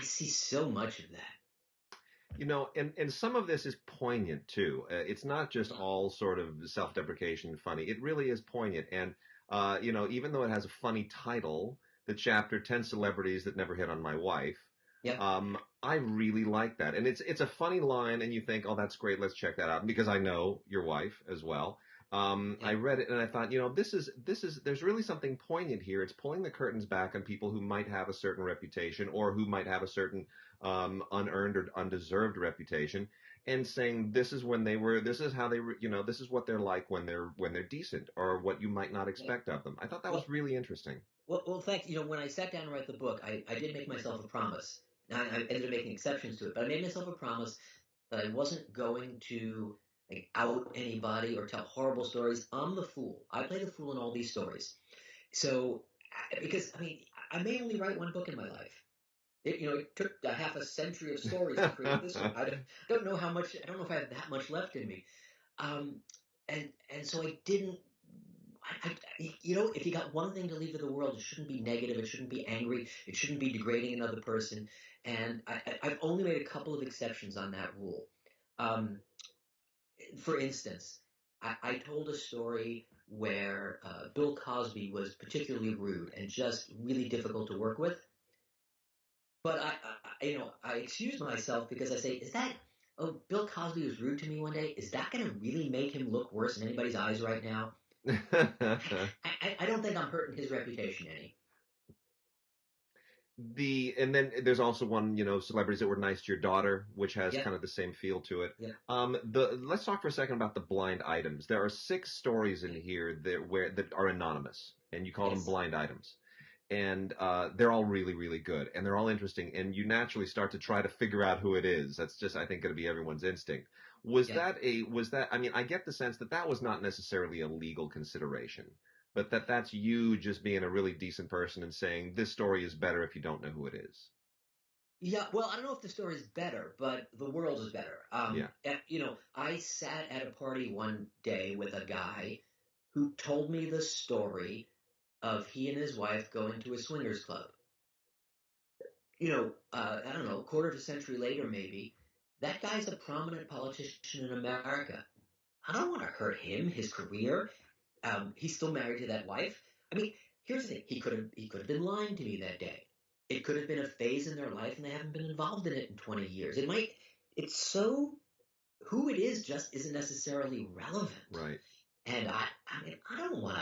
so much of that. You know, and some of this is poignant too. It's not just all sort of self-deprecation and funny. It really is poignant. And even though it has a funny title, the chapter 10 Celebrities That Never Hit on My Wife, Yep. I really like that. And it's a funny line, and you think, "Oh, that's great, let's check that out," because I know your wife as well. I read it and I thought, there's really something poignant here. It's pulling the curtains back on people who might have a certain reputation or who might have a certain unearned or undeserved reputation, and saying this is how they were, this is what they're like when they're decent, or what you might not expect of them. I thought that was really interesting. Well, thanks. When I sat down to write the book, I did make myself a promise. Now, I ended up making exceptions to it, but I made myself a promise that I wasn't going to out anybody or tell horrible stories. I'm the fool. I play the fool in all these stories. So, because I may only write one book in my life. It took a half a century of stories to create this one. I don't know how much. I don't know if I have that much left in me. And so I didn't. If you got one thing to leave to the world, it shouldn't be negative. It shouldn't be angry. It shouldn't be degrading another person. And I've only made a couple of exceptions on that rule. For instance, I told a story where Bill Cosby was particularly rude and just really difficult to work with. But I excused myself because I say, Bill Cosby was rude to me one day. Is that going to really make him look worse in anybody's eyes right now? I don't think I'm hurting his reputation any. And then there's also one, celebrities that were nice to your daughter, which has kind of the same feel to it. Let's talk for a second about the blind items. There are 6 stories in here that are anonymous, and you call them blind items. And they're all really, really good, and they're all interesting, and you naturally start to try to figure out who it is. That's just, I think, going to be everyone's instinct. I mean, I get the sense that was not necessarily a legal consideration, but that's you just being a really decent person and saying this story is better if you don't know who it is. Yeah, well, I don't know if the story is better, but the world is better. I sat at a party one day with a guy who told me the story of he and his wife going to a swingers club. I don't know, a quarter of a century later, maybe, that guy's a prominent politician in America. I don't want to hurt him, his career. He's still married to that wife. I mean, here's the thing: he could have been lying to me that day. It could have been a phase in their life, and they haven't been involved in it in 20 years. It's so who it is just isn't necessarily relevant. Right. And I mean, I don't want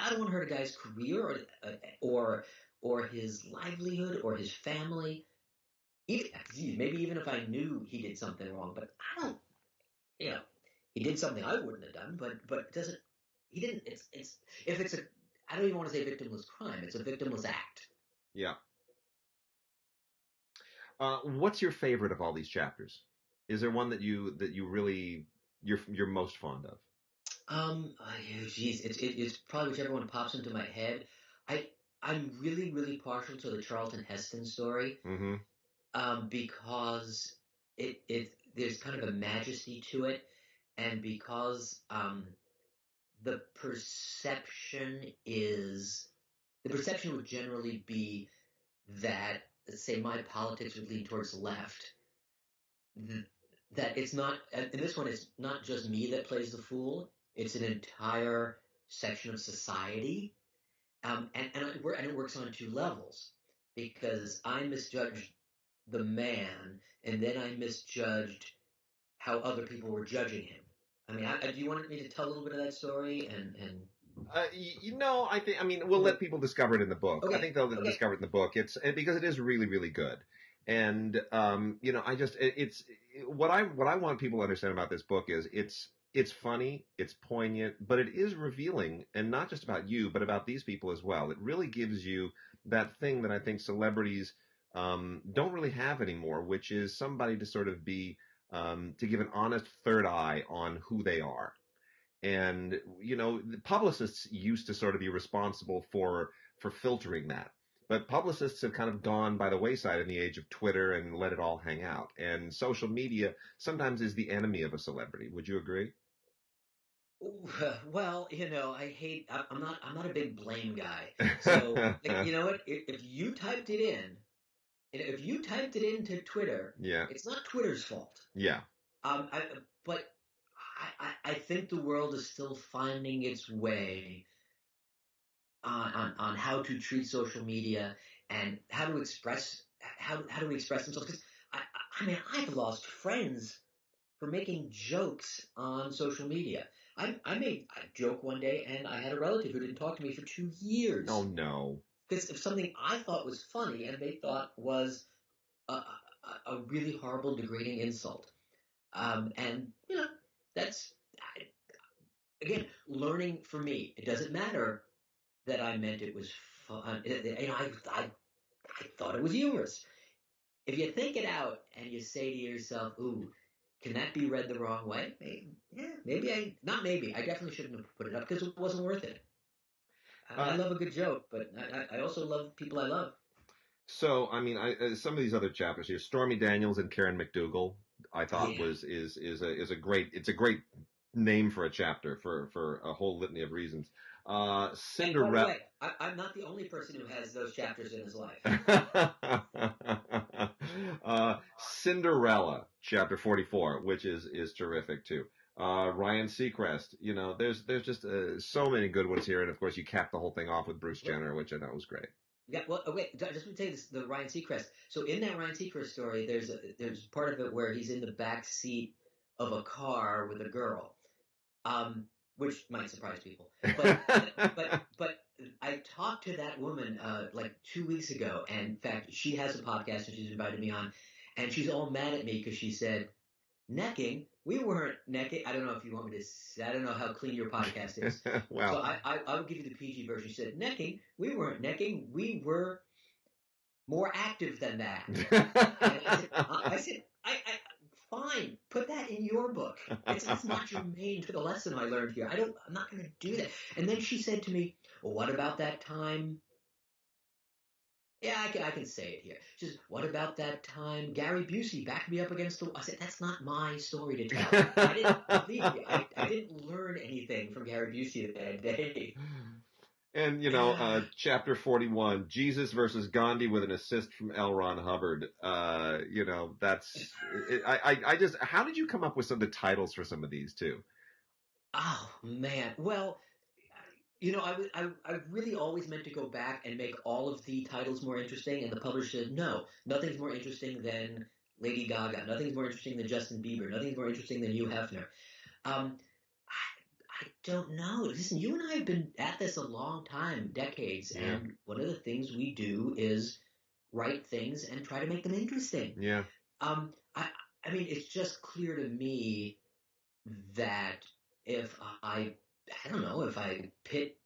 to hurt a guy's career or his livelihood or his family. Maybe even if I knew he did something wrong, but I don't. He did something I wouldn't have done, but doesn't he didn't? I don't even want to say victimless crime. It's a victimless act. Yeah. What's your favorite of all these chapters? Is there one that you really you're most fond of? It's probably whichever one pops into my head. I'm really, really partial to the Charlton Heston story. Mm-hmm. Because there's kind of a majesty to it, and because the perception would generally be that, say, my politics would lean towards the left. That it's not, and this one is not just me that plays the fool. It's an entire section of society, and it works on 2 levels, because I misjudged the man, and then I misjudged how other people were judging him. I mean, do you want me to tell a little bit of that story? I mean, we'll let people discover it in the book. Okay. I think they'll discover it in the book. It's because it is really, really good. And it's what I want people to understand about this book is it's funny, it's poignant, but it is revealing, and not just about you, but about these people as well. It really gives you that thing that I think celebrities don't really have anymore, which is somebody to sort of be to give an honest third eye on who they are. And, the publicists used to sort of be responsible for filtering that. But publicists have kind of gone by the wayside in the age of Twitter and let it all hang out. And social media sometimes is the enemy of a celebrity. Would you agree? Well, I'm not a big blame guy. So, you know what? If you typed it in, if you typed it into Twitter, it's not Twitter's fault. Yeah. But I think the world is still finding its way on how to treat social media and how to express themselves. Because I mean, I've lost friends for making jokes on social media. I made a joke one day, and I had a relative who didn't talk to me for 2 years. Oh no! Because of something I thought was funny, and they thought was a really horrible, degrading insult. And that's again learning for me. It doesn't matter that I meant it was fun. I thought it was humorous. If you think it out and you say to yourself, "Ooh, can that be read the wrong way?" I definitely shouldn't have put it up because it wasn't worth it. I love a good joke, but I also love people I love. So, I mean, some of these other chapters here, Stormy Daniels and Karen McDougal, I thought is a great name for a chapter for a whole litany of reasons. Cinderella. By the way, I'm not the only person who has those chapters in his life. Cinderella, chapter 44, which is terrific too. Ryan Seacrest, there's just so many good ones here, and of course you cap the whole thing off with Bruce Jenner, which I thought was great. Yeah, well, wait, just let me tell you this, the Ryan Seacrest. So in that Ryan Seacrest story, there's part of it where he's in the back seat of a car with a girl. which might surprise people. But I talked to that woman like 2 weeks ago, and in fact, she has a podcast and she's invited me on, and she's all mad at me because she said, necking? We weren't necking. I don't know if you want me to say, I don't know how clean your podcast is. Well, so I will give you the PG version. She said, necking? We weren't necking. We were more active than that. And I said, fine, put that in your book. It's not germane to the lesson I learned here. I'm not going to do that. And then she said to me, well, what about that time? Yeah, I can say it here. She says, what about that time Gary Busey backed me up against the wall? I said, that's not my story to tell. I didn't believe you. I didn't learn anything from Gary Busey that day. And, chapter 41, Jesus versus Gandhi with an assist from L. Ron Hubbard. That's, how did you come up with some of the titles for some of these too? Oh, man. Well, I really always meant to go back and make all of the titles more interesting, and the publisher said, no, nothing's more interesting than Lady Gaga. Nothing's more interesting than Justin Bieber. Nothing's more interesting than Hugh Hefner. I don't know. Listen, you and I have been at this a long time, decades, and one of the things we do is write things and try to make them interesting. Yeah. I mean, it's just clear to me that if I pit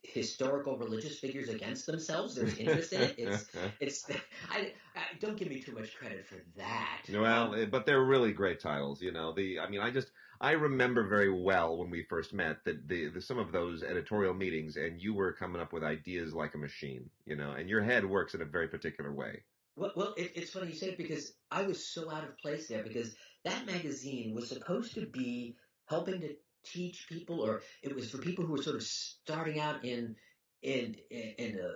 historical religious figures against themselves, there's interest in it. I don't give me too much credit for that. Well, but they're really great titles. I remember very well when we first met that some of those editorial meetings, and you were coming up with ideas like a machine, and your head works in a very particular way. Well, it's funny you say it, because I was so out of place there, because that magazine was supposed to be helping to teach people, or it was for people who were sort of starting out in a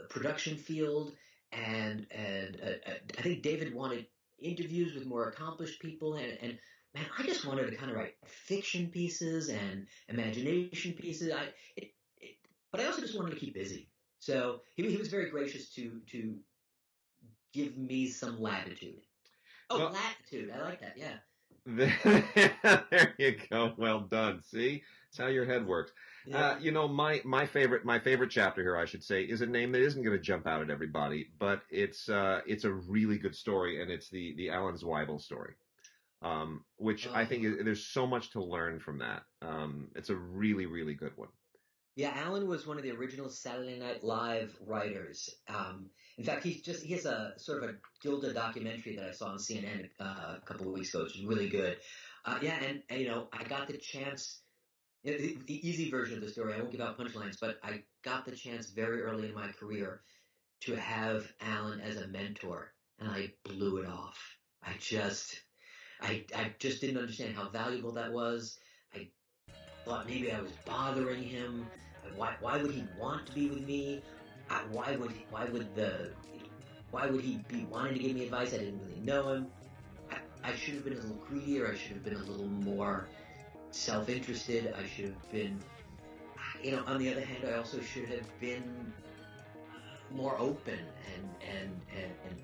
production field, and I think David wanted interviews with more accomplished people, and man, I just wanted to kind of write fiction pieces and imagination pieces. But I also just wanted to keep busy. So he was very gracious to give me some latitude. Oh, well, latitude. I like that. Yeah. There you go. Well done. See, it's how your head works. Yeah. My favorite chapter here, I should say, is a name that isn't going to jump out at everybody, but it's a really good story, and it's the Alan Zweibel story, which I think there's so much to learn from that. It's a really, really good one. Yeah, Alan was one of the original Saturday Night Live writers. In fact, he has a sort of a Gilda documentary that I saw on CNN a couple of weeks ago, which is really good. And I got the chance. The easy version of the story, I won't give out punchlines, but I got the chance very early in my career to have Alan as a mentor, and I blew it off. I just didn't understand how valuable that was. I thought maybe I was bothering him. Why would he want to be with me? Why would he be wanting to give me advice? I didn't really know him. I should have been a little greedier. I should have been a little more self-interested. I should have been, on the other hand, I also should have been more open and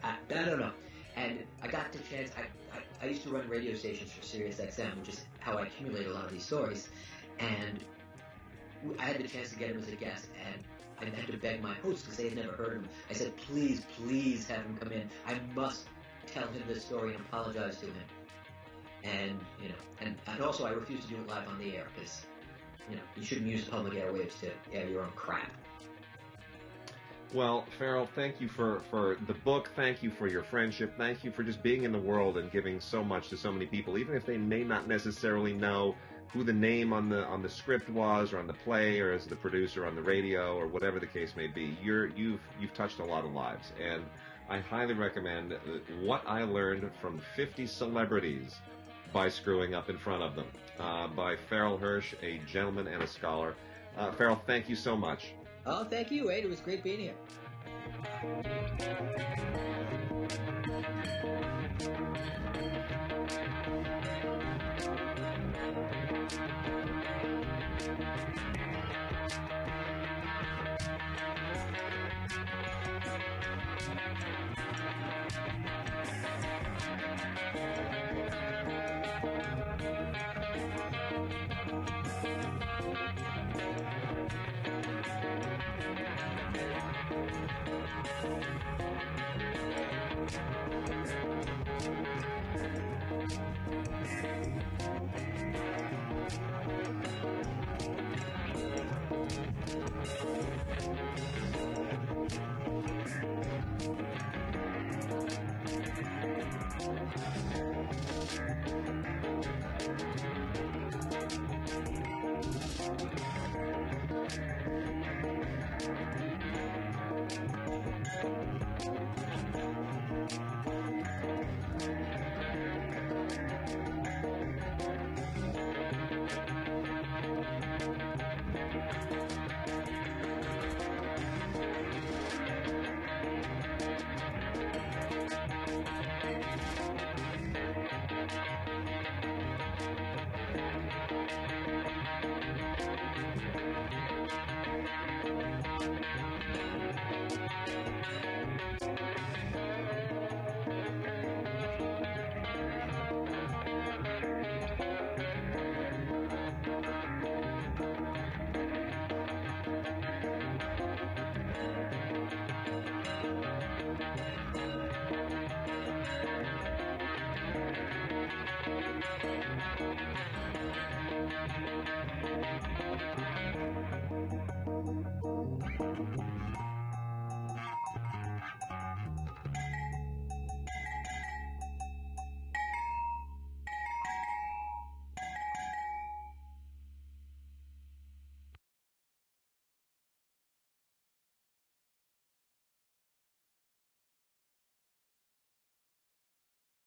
I don't know. And I got the chance. I used to run radio stations for Sirius XM, which is how I accumulate a lot of these stories. And I had the chance to get him as a guest, and I had to beg my host, because they had never heard him. I said, please have him come in. I must tell him this story and apologize to him. And, and also I refuse to do it live on the air, because, you shouldn't use public airwaves to air your own crap. Well, Farrell, thank you for the book. Thank you for your friendship. Thank you for just being in the world and giving so much to so many people, even if they may not necessarily know who the name on the script was, or on the play, or as the producer on the radio, or whatever the case may be. You've touched a lot of lives, and I highly recommend What I Learned from 50 Celebrities by Screwing Up in Front of Them, by Farrell Hirsch, a gentleman and a scholar. Farrell, thank you so much. Oh, thank you, Wade. It was great being here.